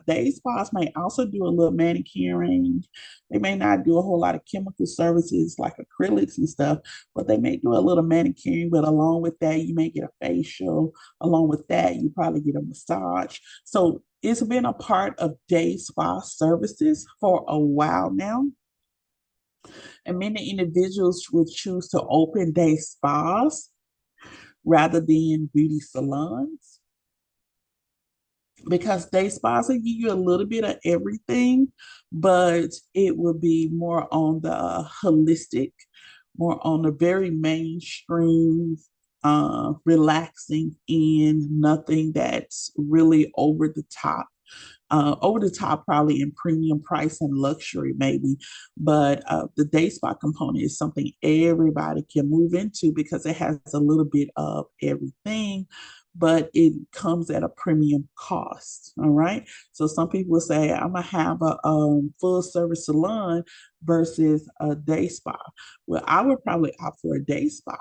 A: may also do a little manicuring. They may not do a whole lot of chemical services like acrylics and stuff, but they may do a little manicuring. But along with that, you may get a facial. Along with that, you probably get a massage. So it's been a part of day spa services for a while now. And many individuals would choose to open day spas rather than beauty salons because day spas will give you a little bit of everything, but it will be more on the holistic, more on the very mainstream, relaxing and nothing that's really over the top, probably in premium price and luxury, maybe. But the day spa component is something everybody can move into because it has a little bit of everything, but it comes at a premium cost. All right. So some people will say, I'm going to have a full service salon versus a day spa. Well, I would probably opt for a day spa.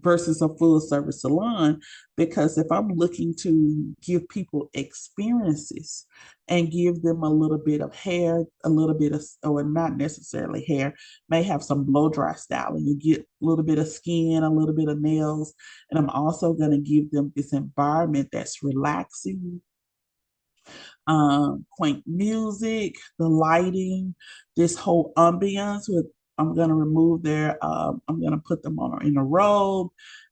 A: versus a full service salon, because if I'm looking to give people experiences and give them a little bit of hair, a little bit of, or not necessarily hair, may have some blow dry styling, you get a little bit of skin, a little bit of nails, and I'm also going to give them this environment that's relaxing, quaint music, the lighting, this whole ambiance with, I'm gonna remove their I'm gonna put them on in a robe,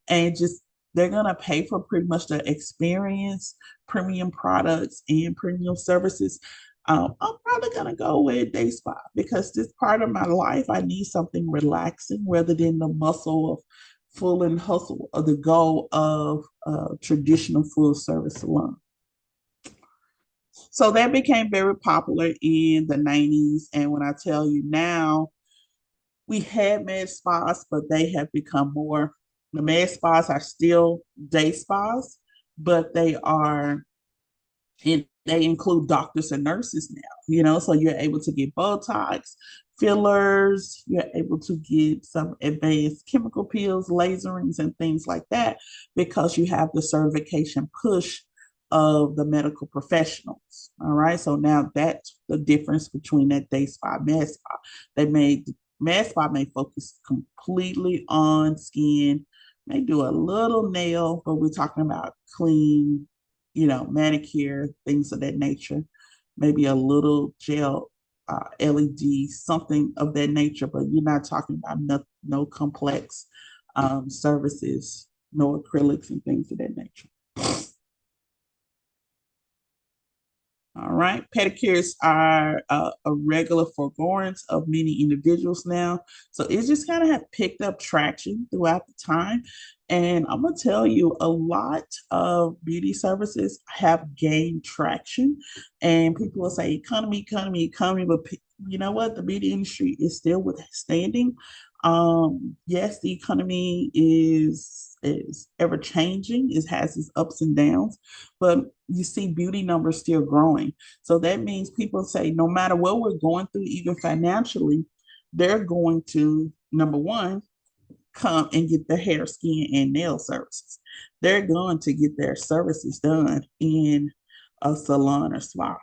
A: and just they're gonna pay for pretty much the experience, premium products and premium services. I'm probably gonna go with day spa because this part of my life I need something relaxing rather than the muscle of full and hustle of the goal of traditional full service salon. So that became very popular in the 90s. And when I tell you now, we had med spas, but they have become more, the med spas are still day spas, but they include doctors and nurses now, so you're able to get Botox, fillers, you're able to get some advanced chemical peels, laserings, and things like that because you have the certification push of the medical professionals. All right. So now that's the difference between that day spa and med spa. Med spa may focus completely on skin, may do a little nail, but we're talking about clean, manicure, things of that nature, maybe a little gel, LED, something of that nature, but you're not talking about no complex services, no acrylics and things of that nature. All right. Pedicures are a regular forgoance of many individuals now. So it just kind of have picked up traction throughout the time. And I'm going to tell you, a lot of beauty services have gained traction. And people will say economy, economy, economy. But you know what? The beauty industry is still withstanding. Yes, the economy is ever changing. It has its ups and downs, but you see beauty numbers still growing. So that means people say no matter what we're going through, even financially, they're going to, number one, come and get their hair, skin, and nail services. They're going to get their services done in a salon or spa.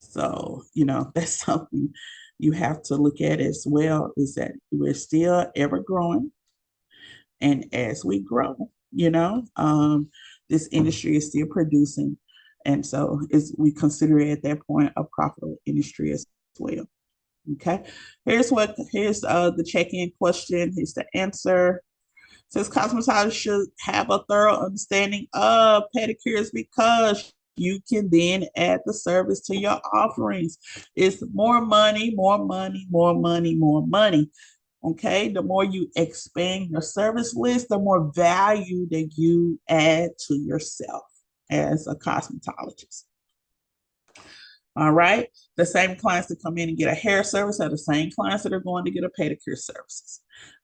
A: So, that's something you have to look at as well, is that we're still ever growing. And as we grow, this industry is still producing. And so we consider it at that point a profitable industry as well. Okay. Here's the check-in question. Here's the answer. Says cosmetologists should have a thorough understanding of pedicures because you can then add the service to your offerings. It's more money, more money, more money, more money. Okay, the more you expand your service list, the more value that you add to yourself as a cosmetologist. All right. The same clients that come in and get a hair service are the same clients that are going to get a pedicure services.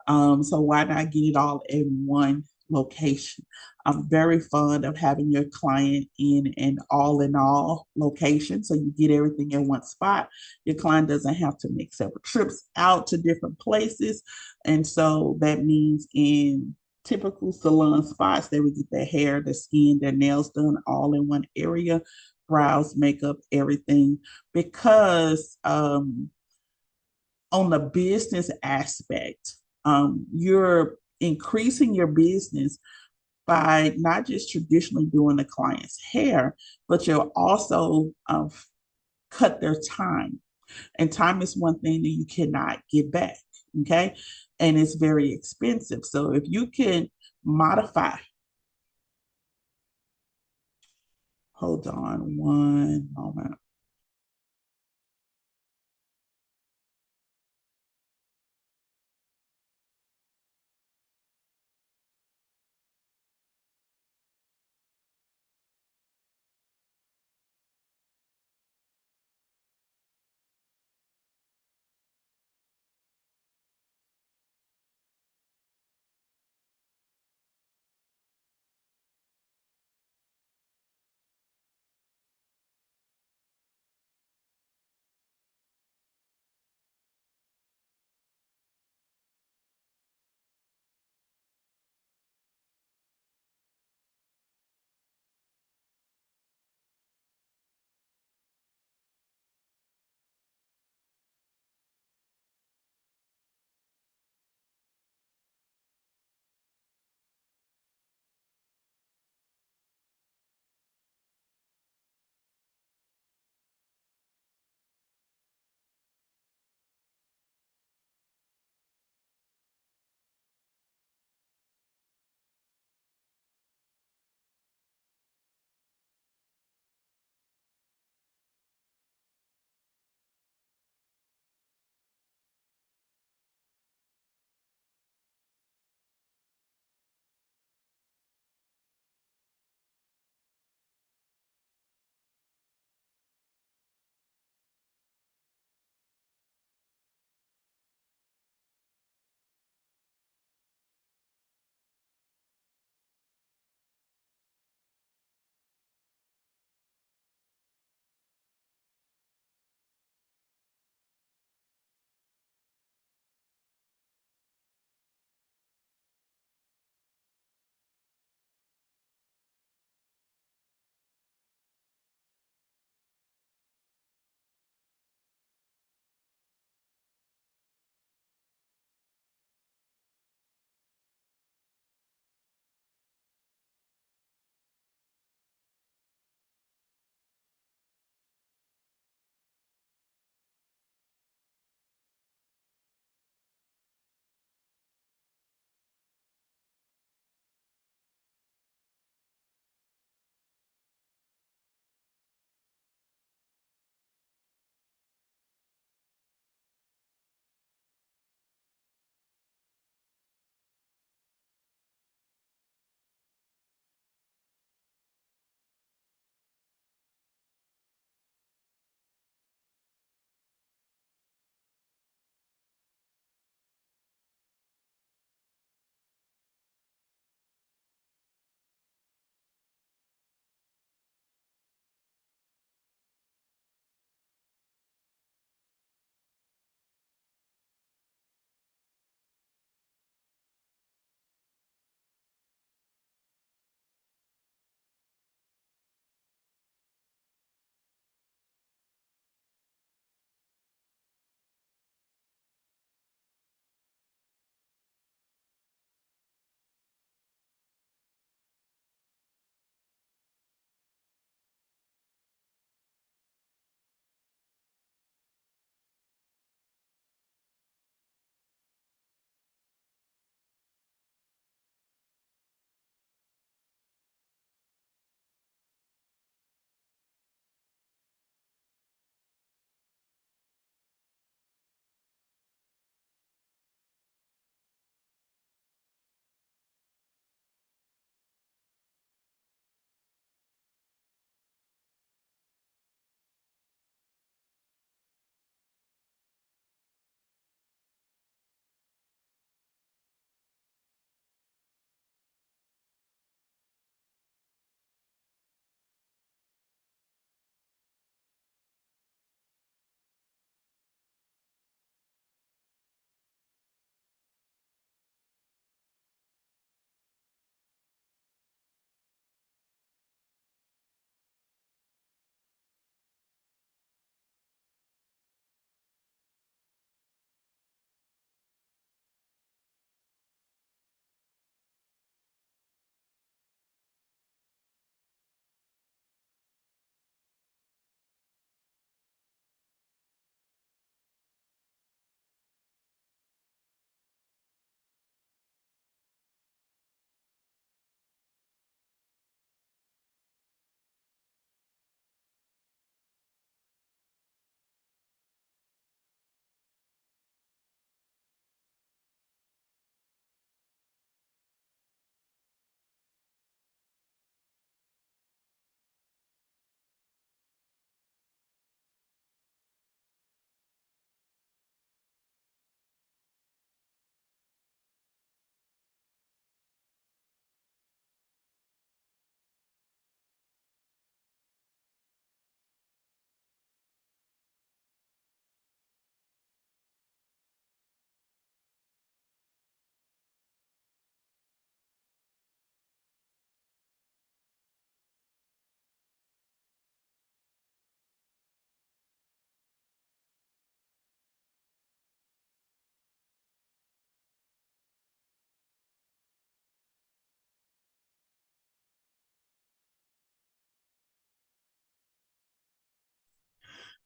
A: So why not get it all in one location? I'm very fond of having your client in an all location. So you get everything in one spot. Your client doesn't have to make several trips out to different places. And so that means in typical salon spots, they would get their hair, their skin, their nails done all in one area, brows, makeup, everything, because on the business aspect, you're increasing your business by not just traditionally doing the client's hair, but you'll also cut their time. And time is one thing that you cannot get back. Okay. And it's very expensive. So if you can modify, hold on one moment.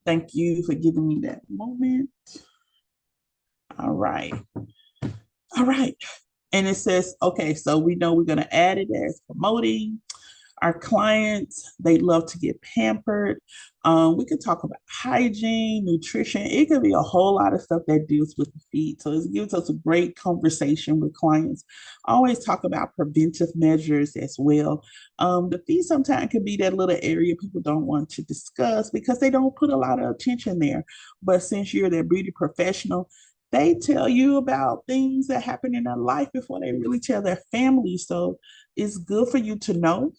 A: Thank you for giving me that moment. All right. All right. And it says, okay, so we know we're going to add it as promoting. Our clients, they love to get pampered. We could talk about hygiene, nutrition. It could be a whole lot of stuff that deals with the feet. So it gives us a great conversation with clients. Always talk about preventive measures as well. The feet sometimes can be that little area people don't want to discuss because they don't put a lot of attention there. But since you're their beauty professional, they tell you about things that happen in their life before they really tell their family. So it's good for you to know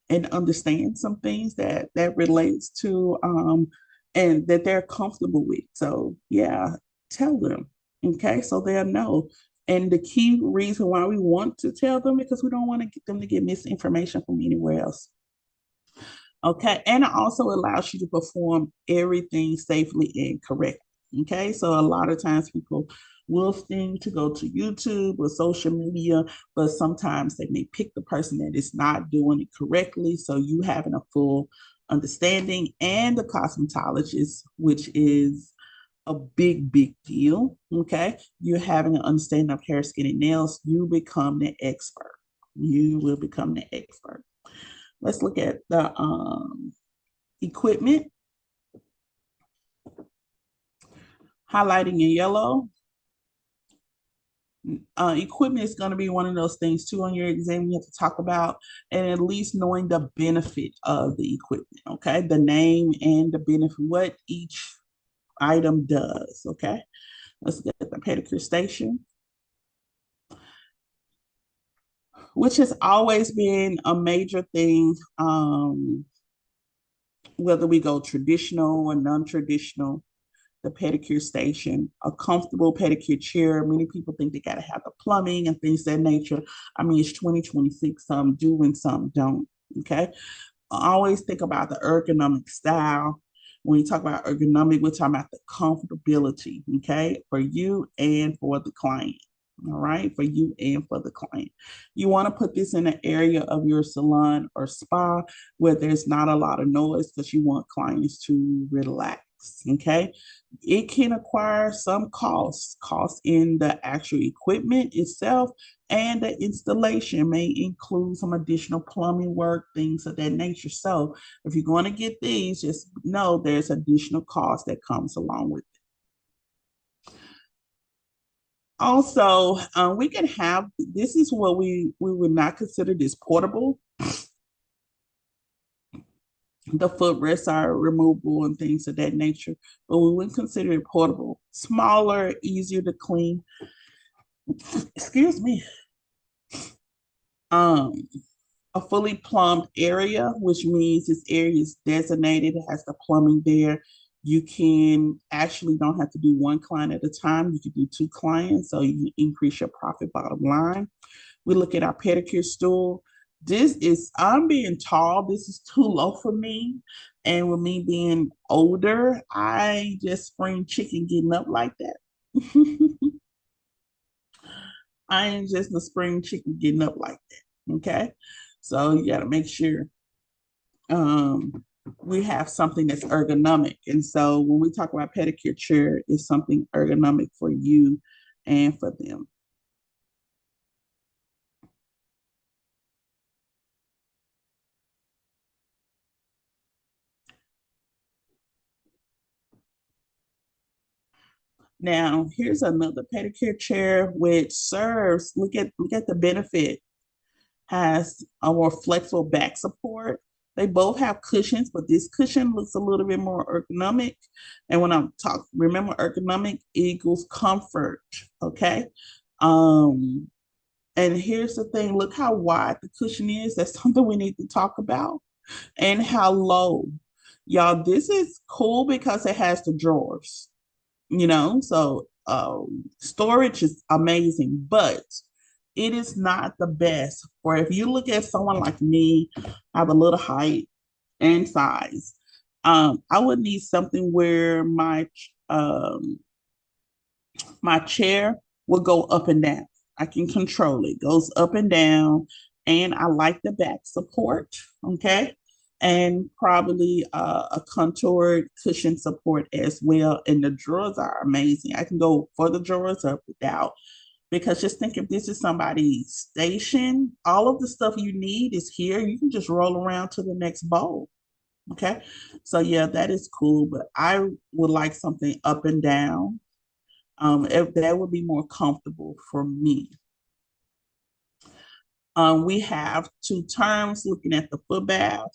A: and understand some things that relates to and that they're comfortable with. So yeah, tell them. Okay, so they'll know. And the key reason why we want to tell them because we don't want to get them to get misinformation from anywhere else. Okay, and it also allows you to perform everything safely and correctly. Okay, so a lot of times people will think to go to YouTube or social media, but sometimes they may pick the person that is not doing it correctly. So you having a full understanding and the cosmetologist, which is a big deal. Okay, you're having an understanding of hair, skin, and nails. You become the expert. You will become the expert. Let's look at the equipment. Highlighting in yellow. Equipment is going to be one of those things too on your exam you have to talk about, and at least knowing the benefit of the equipment. Okay, the name and the benefit, what each item does. Okay, let's get the pedicure station, which has always been a major thing. Whether we go traditional or non-traditional, the pedicure station, a comfortable pedicure chair. Many people think they got to have the plumbing and things of that nature. I mean, it's 2026, some do and some don't. Okay. I always think about the ergonomic style. When you talk about ergonomic, we're talking about the comfortability, okay, for you and for the client. All right, for you and for the client. You want to put this in an area of your salon or spa where there's not a lot of noise because you want clients to relax. Okay, it can acquire some costs in the actual equipment itself, and the installation may include some additional plumbing work, things of that nature. So if you're going to get these, just know there's additional cost that comes along with it. Also, we can have, this is what we would not consider this portable. The footrests are removable and things of that nature, but we wouldn't consider it portable. Smaller, easier to clean. Excuse me. Um, a fully plumbed area, which means this area is designated, it has the plumbing there. You can actually don't have to do one client at a time. You can do two clients, so you increase your profit bottom line. We look at our pedicure stool. This is, I'm being tall. This is too low for me. And with me being older, I just spring chicken getting up like that. I ain't just a spring chicken getting up like that. Okay. So you got to make sure we have something that's ergonomic. And so when we talk about pedicure chair, it's something ergonomic for you and for them. Now, here's another pedicure chair which serves, look at the benefit, has a more flexible back support. They both have cushions, but this cushion looks a little bit more ergonomic. And when I'm talking, remember ergonomic equals comfort, okay? Um, and here's the thing, look how wide the cushion is. That's something we need to talk about. And how low. Y'all, this is cool because it has the drawers, so storage is amazing, but it is not the best for if you look at someone like me. I have a little height and size. I would need something where my chair will go up and down. I can control it, goes up and down, and I like the back support. Okay. and probably a contoured cushion support as well. And the drawers are amazing. I can go for the drawers or without, because just think if this is somebody's station, all of the stuff you need is here. You can just roll around to the next bowl. Okay. So yeah, that is cool. But I would like something up and down. If that would be more comfortable for me. We have two terms looking at the foot bath.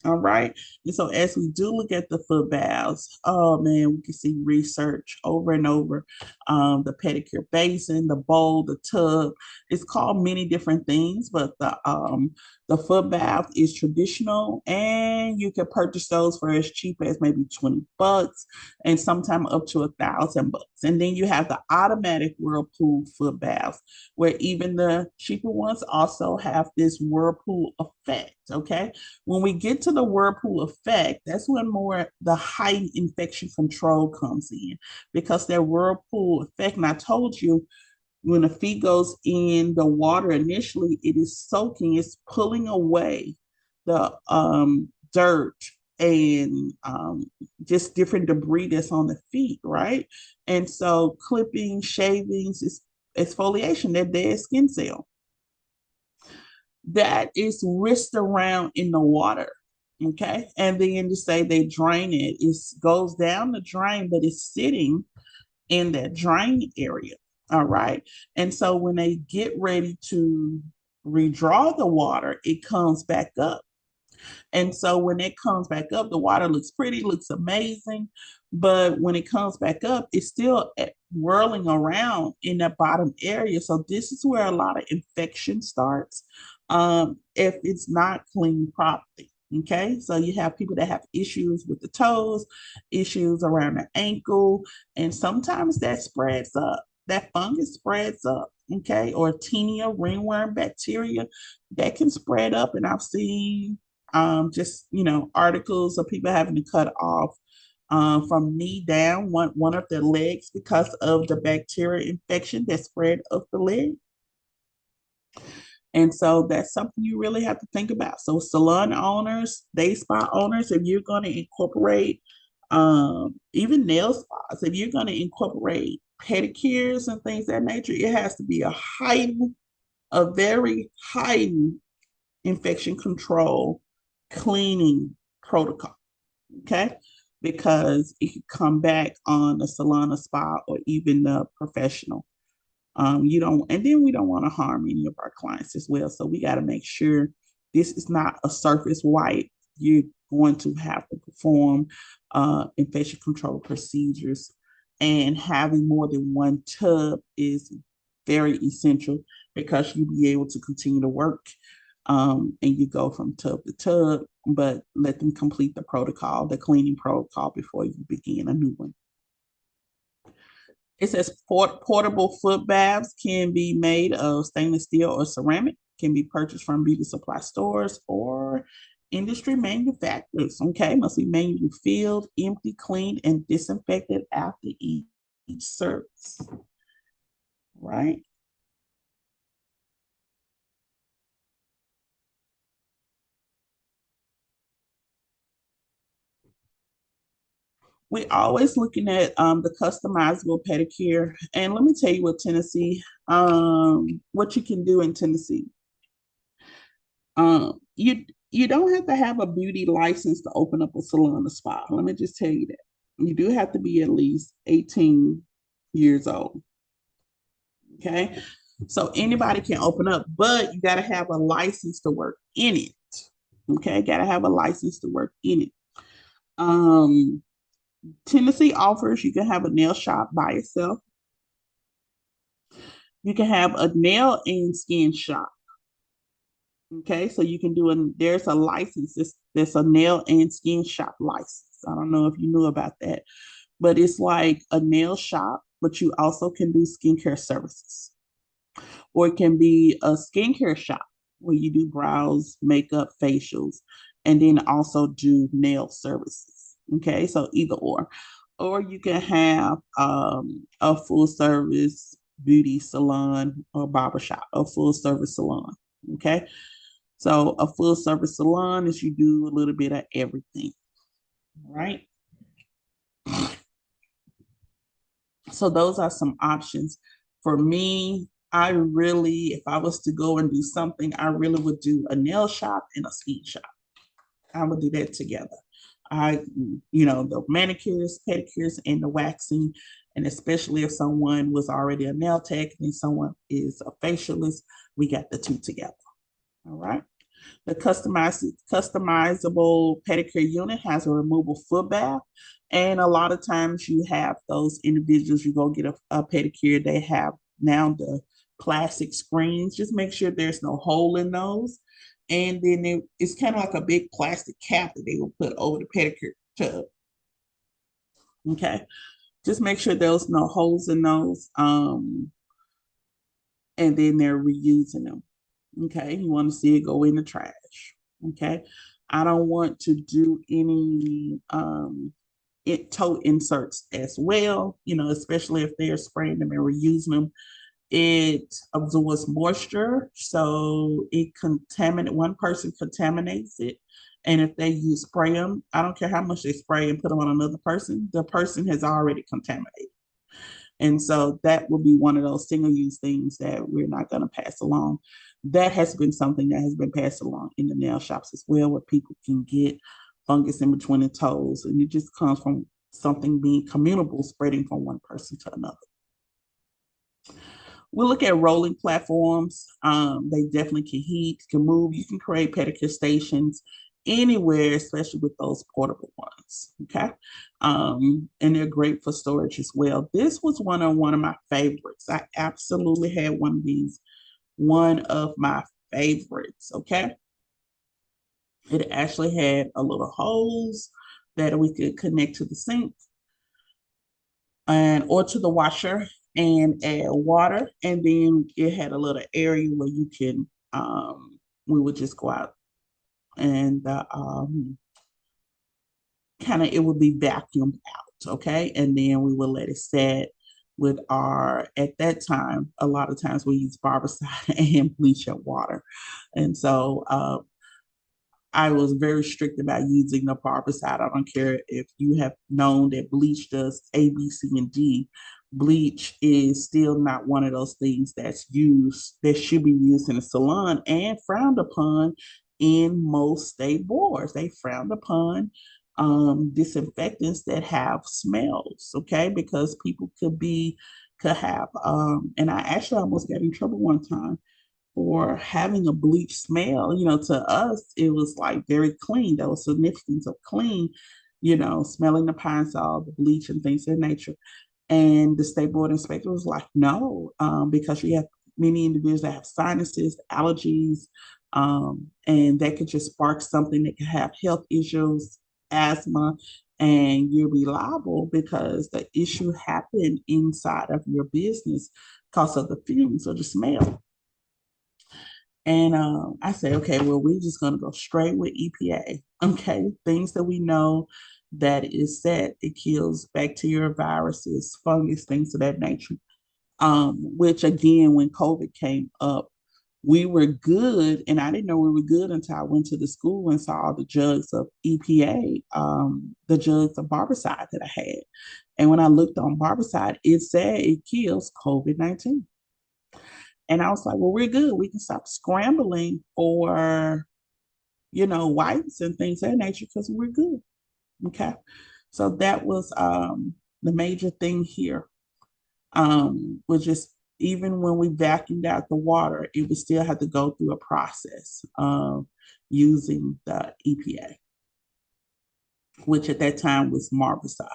A: All right. And so as we do look at the foot baths, oh man, we can see research over and over. The pedicure basin, the bowl, the tub. It's called many different things, but the foot bath is traditional, and you can purchase those for as cheap as maybe $20 and sometime up to $1,000. And then you have the automatic whirlpool foot baths, where even the cheaper ones also have this whirlpool effect. Okay. When we get to the whirlpool effect, that's when more the heightened infection control comes in, because that whirlpool effect, and I told you, when the feet goes in the water initially, it is soaking, it's pulling away the dirt and just different debris that's on the feet, right? And so clipping, shavings, is exfoliation, that dead skin cell that is whisked around in the water. Okay. And then to say they drain it, it goes down the drain, but it's sitting in that drain area. All right. And so when they get ready to redraw the water, it comes back up. And so when it comes back up, the water looks pretty, looks amazing. But when it comes back up, it's still whirling around in that bottom area. So this is where a lot of infection starts if it's not cleaned properly. Okay, so you have people that have issues with the toes, issues around the ankle, and sometimes that spreads up. That fungus spreads up, okay, or tinea, ringworm bacteria that can spread up. And I've seen just articles of people having to cut off from knee down one of their legs because of the bacteria infection that spread up the leg. And so that's something you really have to think about. So salon owners, day spa owners, if you're going to incorporate even nail spas, if you're going to incorporate pedicures and things of that nature, it has to be a very heightened infection control cleaning protocol. Okay. Because it could come back on a salon, a spa, or even the professional. You don't, and then we don't want to harm any of our clients as well. So we got to make sure this is not a surface wipe. You're going to have to perform infection control procedures, and having more than one tub is very essential, because you'll be able to continue to work and you go from tub to tub, but let them complete the protocol, the cleaning protocol, before you begin a new one. It says portable foot baths can be made of stainless steel or ceramic, can be purchased from beauty supply stores or industry manufacturers. Okay, must be manually filled, empty, cleaned, and disinfected after each service. Right. We're always looking at the customizable pedicure. And let me tell you what you can do in Tennessee. You don't have to have a beauty license to open up a salon or spa. Let me just tell you that. You do have to be at least 18 years old. Okay. So anybody can open up, but you got to have a license to work in it. Okay. Got to have a license to work in it. Tennessee offers, you can have a nail shop by itself. You can have a nail and skin shop. Okay, so you can there's a license, there's a nail and skin shop license. I don't know if you knew about that, but it's like a nail shop, but you also can do skincare services. Or it can be a skincare shop where you do brows, makeup, facials, and then also do nail services. Okay, so either or. Or you can have a full service beauty salon or barbershop, a full service salon. Okay, So a full service salon is you do a little bit of everything, right? So those are some options. For me, I really, if I was to go and do something, I really would do a nail shop and a skin shop. I would do that together. I, the manicures, pedicures, and the waxing, and especially if someone was already a nail tech and someone is a facialist, we got the two together. All right. The customizable pedicure unit has a removable foot bath. And a lot of times you have those individuals, you go get a pedicure, they have now the plastic screens. Just make sure there's no hole in those. And then it's kind of like a big plastic cap that they will put over the pedicure tub. Okay. Just make sure there's no holes in those. And then they're reusing them. Okay, you want to see it go in the trash. Okay, I don't want to do any toe inserts as well, especially if they're spraying them and reusing them. It absorbs moisture, so one person contaminates it. And if they use spray them, I don't care how much they spray and put them on another person, the person has already contaminated. And so that will be one of those single use things that we're not going to pass along. That has been something that has been passed along in the nail shops as well, where people can get fungus in between the toes. And it just comes from something being communicable, spreading from one person to another. We'll look at rolling platforms. They definitely can heat, can move. You can create pedicure stations anywhere, especially with those portable ones. Okay. And they're great for storage as well. This was one of my favorites. I absolutely had one of these, one of my favorites. Okay. It actually had a little hose that we could connect to the sink or to the washer and add water. And then it had a little area where you can, we would just go out and kind of, it would be vacuumed out. Okay. And then we would let it set with at that time, a lot of times we use barbicide and bleach and water. And so, I was very strict about using the barbicide. I don't care if you have known that bleach does A, B, C, and D. Bleach is still not one of those things that should be used in a salon and frowned upon in most state boards. They frowned upon disinfectants that have smells, okay? Because people could have, and I actually almost got in trouble one time for having a bleach smell. To us, it was like very clean. There was significance of clean, smelling the pine sol, the bleach, and things of that nature. And the state board inspector was like, no, because you have many individuals that have sinuses, allergies, and that could just spark something that could have health issues, asthma, and you'll be liable because the issue happened inside of your business because of the fumes or the smell. And I said, okay, well, we're just going to go straight with EPA. Okay, things that we know that is that it kills bacteria, viruses, fungus, things of that nature. Which again, when COVID came up, we were good, and I didn't know we were good until I went to the school and saw the jugs of EPA, the jugs of barbicide that I had. And when I looked on barbicide, it said it kills COVID-19. And I was like, well, we're good. We can stop scrambling for, wipes and things of that nature because we're good. Okay. So that was the major thing here. Was just even when we vacuumed out the water, it would still have to go through a process of using the EPA, which at that time was Marbicide.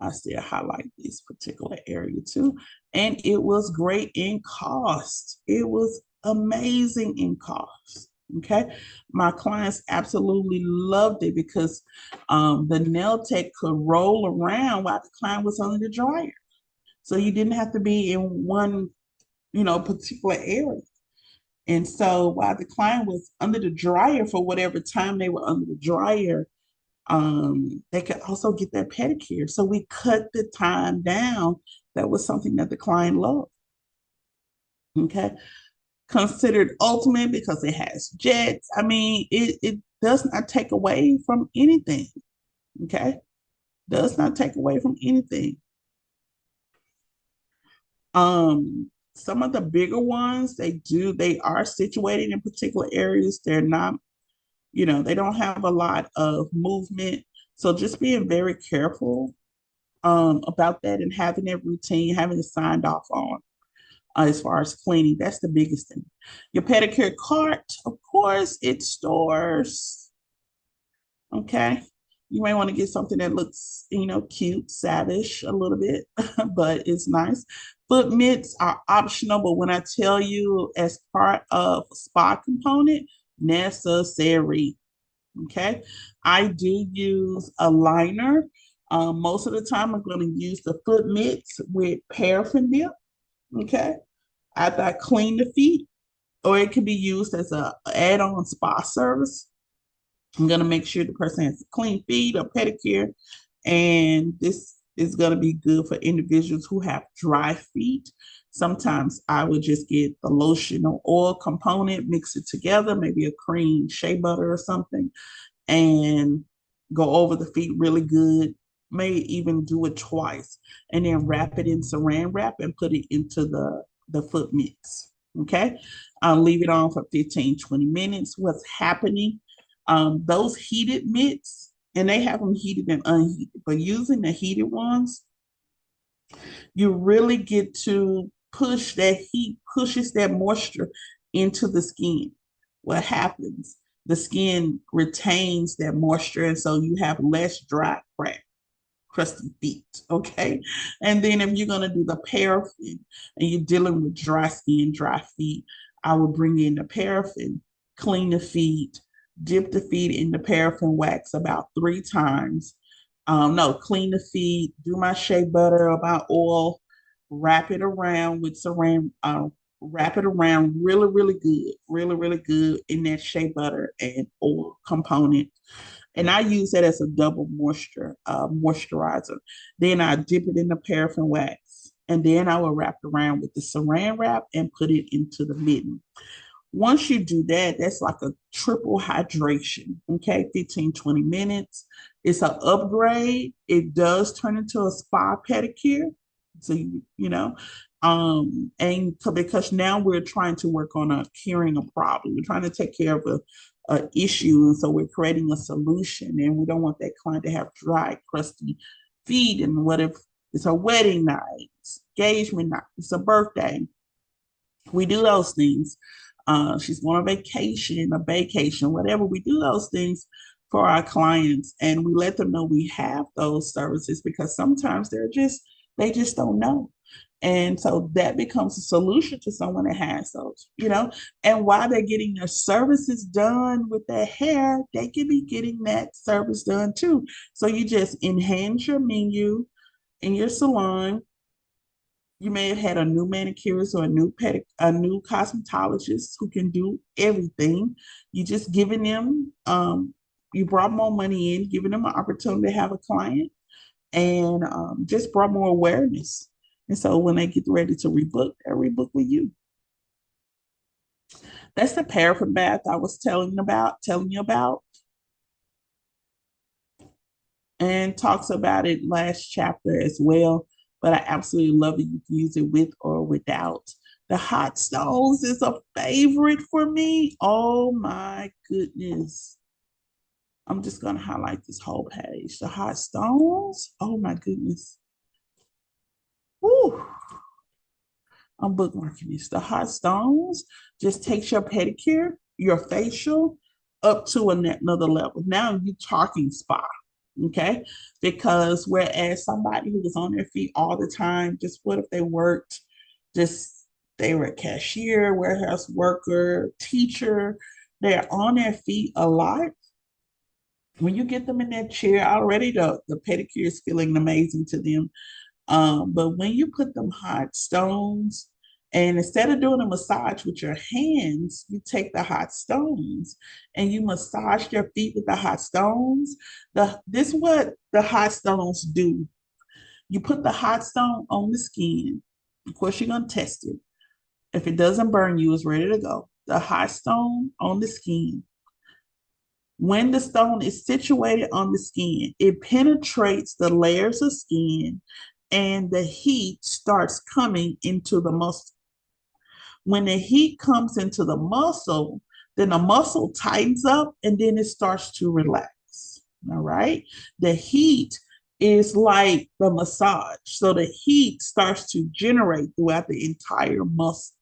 A: I still highlight this particular area too. And it was great in cost. It was amazing in cost. Okay. My clients absolutely loved it because the nail tech could roll around while the client was under the dryer. So you didn't have to be in one, particular area. And so while the client was under the dryer for whatever time they were under the dryer, they could also get their pedicure. So we cut the time down. That was something that the client loved. Okay. considered ultimate because it has jets. I mean, it does not take away from anything. Okay. Does not take away from anything. Some of the bigger ones, they are situated in particular areas. They're not, they don't have a lot of movement. So just being very careful about that and having that routine, having it signed off on as far as cleaning. That's the biggest thing. Your pedicure cart, of course, it stores. Okay. You may want to get something that looks, cute, savage a little bit, but it's nice. Foot mitts are optional, but when I tell you as part of spa component, necessary. Okay. I do use a liner. Most of the time, I'm going to use the foot mitts with paraffin dip. Okay. After I clean the feet, or it can be used as a add-on spa service. I'm going to make sure the person has clean feet or pedicure. And this is going to be good for individuals who have dry feet. Sometimes I would just get the lotion or oil component, mix it together, maybe a cream shea butter or something, and go over the feet really good. May even do it twice and then wrap it in saran wrap and put it into the foot mix. Okay. I'll leave it on for 15, 20 minutes. What's happening? Those heated mitts, and they have them heated and unheated, but using the heated ones, you really get to push that heat, pushes that moisture into the skin. What happens? The skin retains that moisture, and so you have less dry, crack, crusty feet. Okay. And then if you're going to do the paraffin and you're dealing with dry skin, dry feet, I would bring in the paraffin, clean the feet, dip the feet in the paraffin wax about 3 times. No, clean the feet, do my shea butter or my oil, wrap it around with saran, wrap it around really, really good in that shea butter and oil component. And I use that as a double moisturizer. Then I dip it in the paraffin wax. And then I will wrap it around with the saran wrap and put it into the mitten. Once you do that, that's like a triple hydration. Okay, 15, 20 minutes. It's an upgrade. It does turn into a spa pedicure. So, and so because now we're trying to work on curing a problem. We're trying to take care of a issue. And so we're creating a solution. And we don't want that client to have dry, crusty feet. And what if it's a wedding night, it's engagement night, it's a birthday? We do those things. She's going on vacation, a vacation, whatever. We do those things for our clients, and we let them know we have those services because sometimes they just don't know. And so that becomes a solution to someone that has those, and while they're getting their services done with their hair, they can be getting that service done too. So you just enhance your menu in your salon. You may have had a new manicurist or a new cosmetologist who can do everything. You just giving them, you brought more money in, giving them an opportunity to have a client, and just brought more awareness. And so when they get ready to rebook, they rebook with you. That's the paraffin bath I was telling you about, and talks about it last chapter as well. But I absolutely love it. You can use it with or without. The hot stones is a favorite for me. Oh my goodness. I'm just going to highlight this whole page. The hot stones. Oh my goodness. Woo. I'm bookmarking this. The hot stones just takes your pedicure, your facial up to another level. Now you're talking spa. Okay. Because whereas somebody who was on their feet all the time, just what if they worked, they were a cashier, warehouse worker, teacher, they're on their feet a lot. When you get them in that chair, already the pedicure is feeling amazing to them. But when you put them hot stones, and instead of doing a massage with your hands, you take the hot stones and you massage your feet with the hot stones. This is what the hot stones do. You put the hot stone on the skin. Of course, you're going to test it. If it doesn't burn you, it's ready to go. The hot stone on the skin. When the stone is situated on the skin, it penetrates the layers of skin and the heat starts coming into the muscle. When the heat comes into the muscle, then the muscle tightens up and then it starts to relax. All right. The heat is like the massage. So the heat starts to generate throughout the entire muscle,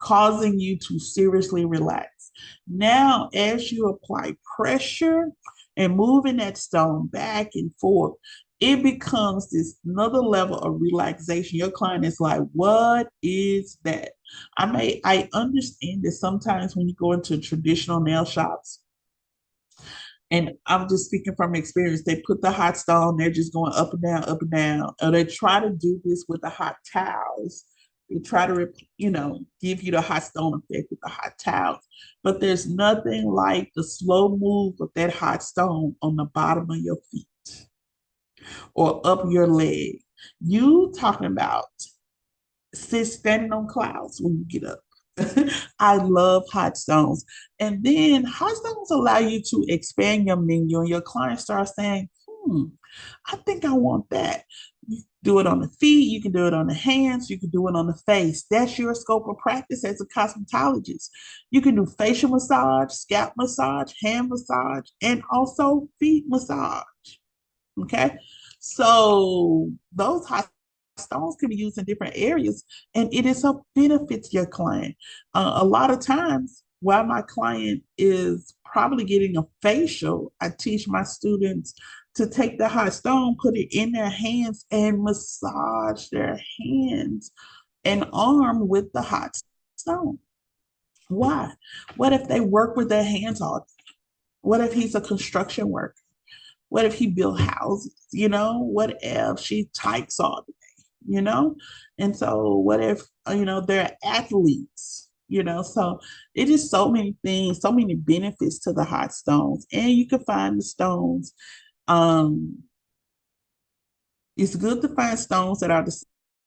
A: causing you to seriously relax. Now, as you apply pressure and moving that stone back and forth, it becomes this another level of relaxation. Your client is like, what is that? I understand that sometimes when you go into traditional nail shops, and I'm just speaking from experience, they put the hot stone, they're just going up and down. Or they try to do this with the hot towels. They try to, give you the hot stone effect with the hot towels. But there's nothing like the slow move of that hot stone on the bottom of your feet or up your leg. You talking about standing on clouds when you get up. I love hot stones. And then hot stones allow you to expand your menu, and your client starts saying, I think I want that. You do it on the feet, you can do it on the hands, you can do it on the face. That's your scope of practice as a cosmetologist. You can do facial massage, scalp massage, hand massage, and also feet massage. Okay. So those hot stones can be used in different areas, and it is a benefit to your client. A lot of times, while my client is probably getting a facial, I teach my students to take the hot stone, put it in their hands, and massage their hands and arm with the hot stone. Why? What if they work with their hands all day? What if he's a construction worker? What if he built houses? What if she types all day? And so what if, they're athletes? So it is so many things, so many benefits to the hot stones. And you can find the stones. It's good to find stones that are the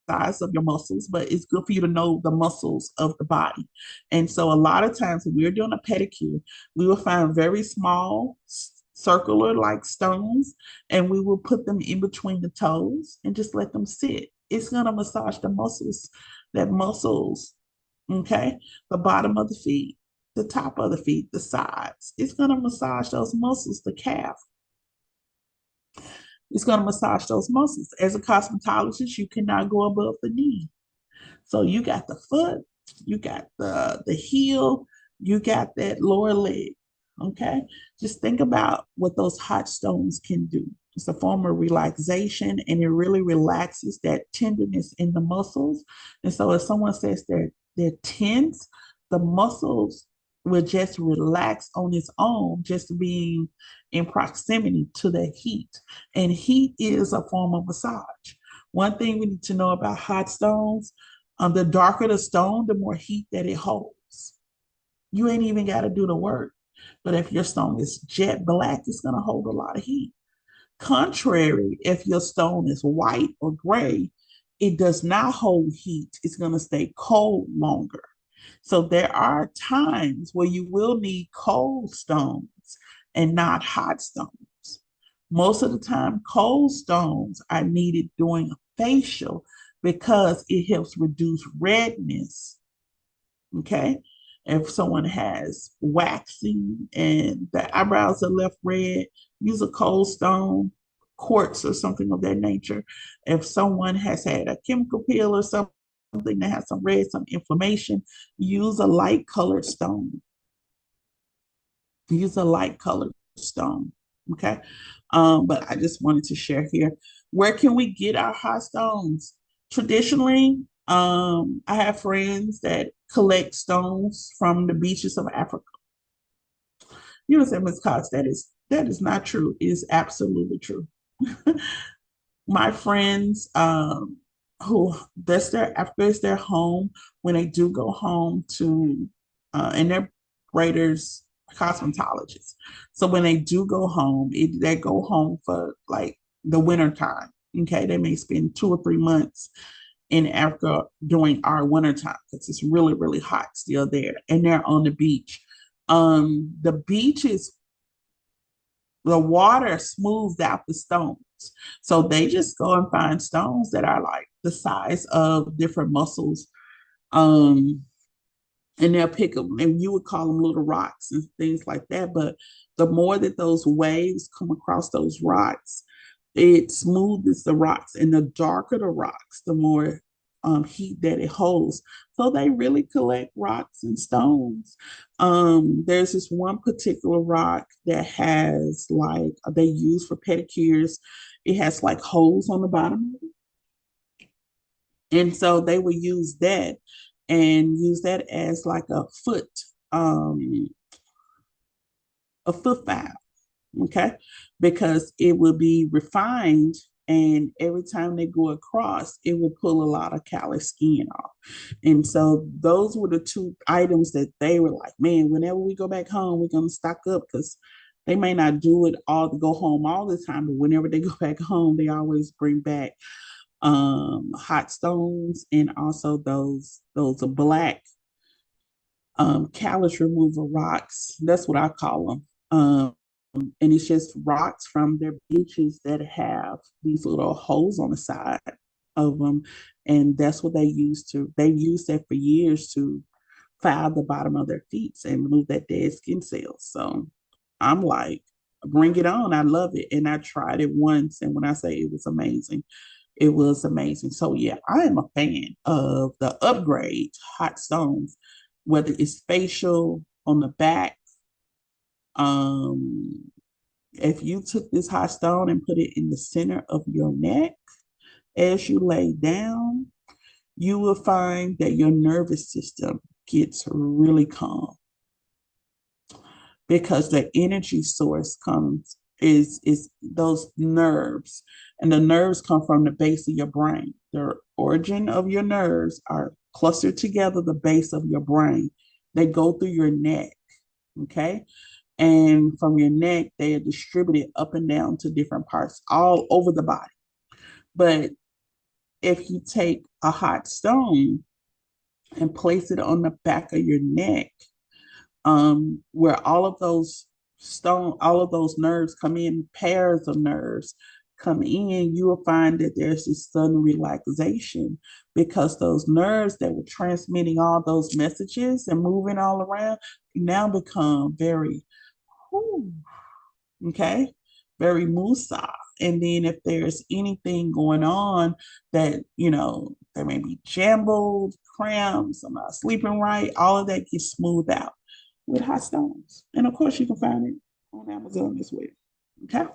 A: size of your muscles, but it's good for you to know the muscles of the body. And so a lot of times when we're doing a pedicure, we will find very small circular like stones, and we will put them in between the toes and just let them sit. It's going to massage the muscles, okay? The bottom of the feet, the top of the feet, the sides. It's going to massage those muscles, the calf. It's going to massage those muscles. As a cosmetologist, you cannot go above the knee. So you got the foot, you got the heel, you got that lower leg. Okay. Just think about what those hot stones can do. It's a form of relaxation, and it really relaxes that tenderness in the muscles. And so if someone says they're tense, the muscles will just relax on its own, just being in proximity to the heat. And heat is a form of massage. One thing we need to know about hot stones, the darker the stone, the more heat that it holds. You ain't even got to do the work. But if your stone is jet black, it's going to hold a lot of heat. Contrary, if your stone is white or gray, it does not hold heat. It's going to stay cold longer. So there are times where you will need cold stones and not hot stones. Most of the time, cold stones are needed during a facial because it helps reduce redness. Okay. If someone has waxing and the eyebrows are left red, use a cold stone, quartz, or something of that nature. If someone has had a chemical peel or something that has some red, some inflammation, use a light colored stone. Use a light colored stone. Okay. But I just wanted to share here. Where can we get our hot stones? Traditionally, I have friends that collect stones from the beaches of Africa. You know, say, Ms. Cox, that is not true. It is absolutely true. My friends, who Africa is their home. When they do go home to, and they're braiders, cosmetologists. So when they do go home, they go home for like the winter time. Okay, they may spend 2 or 3 months in Africa during our wintertime because it's really, really hot still there. And they're on the beach. The beach is the water smoothed out the stones. So they just go and find stones that are like the size of different mussels. Um, and they'll pick them, and you would call them little rocks and things like that. But the more that those waves come across those rocks, it smooths the rocks, and the darker the rocks, the more heat that it holds. So they really collect rocks and stones. There's this one particular rock that has like they use for pedicures. It has like holes on the bottom, and so they would use that and use that as like um, a foot file, okay? Because it will be refined, and every time they go across, it will pull a lot of callous skin off. And so those were the two items that they were like, man, whenever we go back home, we're gonna stock up because they may not do it all to go home all the time, but whenever they go back home, they always bring back hot stones and also those black callus removal rocks. That's what I call them. And it's just rocks from their beaches that have these little holes on the side of them, and that's what they used that for years to file the bottom of their feet and remove that dead skin cells. So I'm like, bring it on. I love it. And I tried it once, and when I say it was amazing, it was amazing. So yeah, I am a fan of the upgrade hot stones, whether it's facial on the back. Um, if you took this hot stone and put it in the center of your neck as you lay down, you will find that your nervous system gets really calm because the energy source comes is those nerves, and the nerves come from the base of your brain. The origin of your nerves are clustered together, the base of your brain. They go through your neck, okay? And from your neck, they are distributed up and down to different parts all over the body. But if you take a hot stone and place it on the back of your neck, where all of those nerves come in, pairs of nerves come in, you will find that there's this sudden relaxation because those nerves that were transmitting all those messages and moving all around now become very, whew, okay, very musa. And then if there's anything going on that, there may be jumbled, cramps, I'm not sleeping right, all of that gets smoothed out with hot stones. And of course, you can find it on Amazon as well. Okay.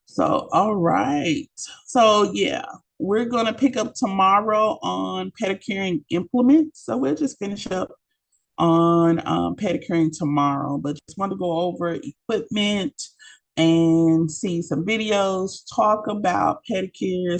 A: So, all right. So, yeah, we're going to pick up tomorrow on pedicuring implements. So, we'll just finish up on pedicuring tomorrow, but just want to go over equipment and see some videos, talk about pedicures,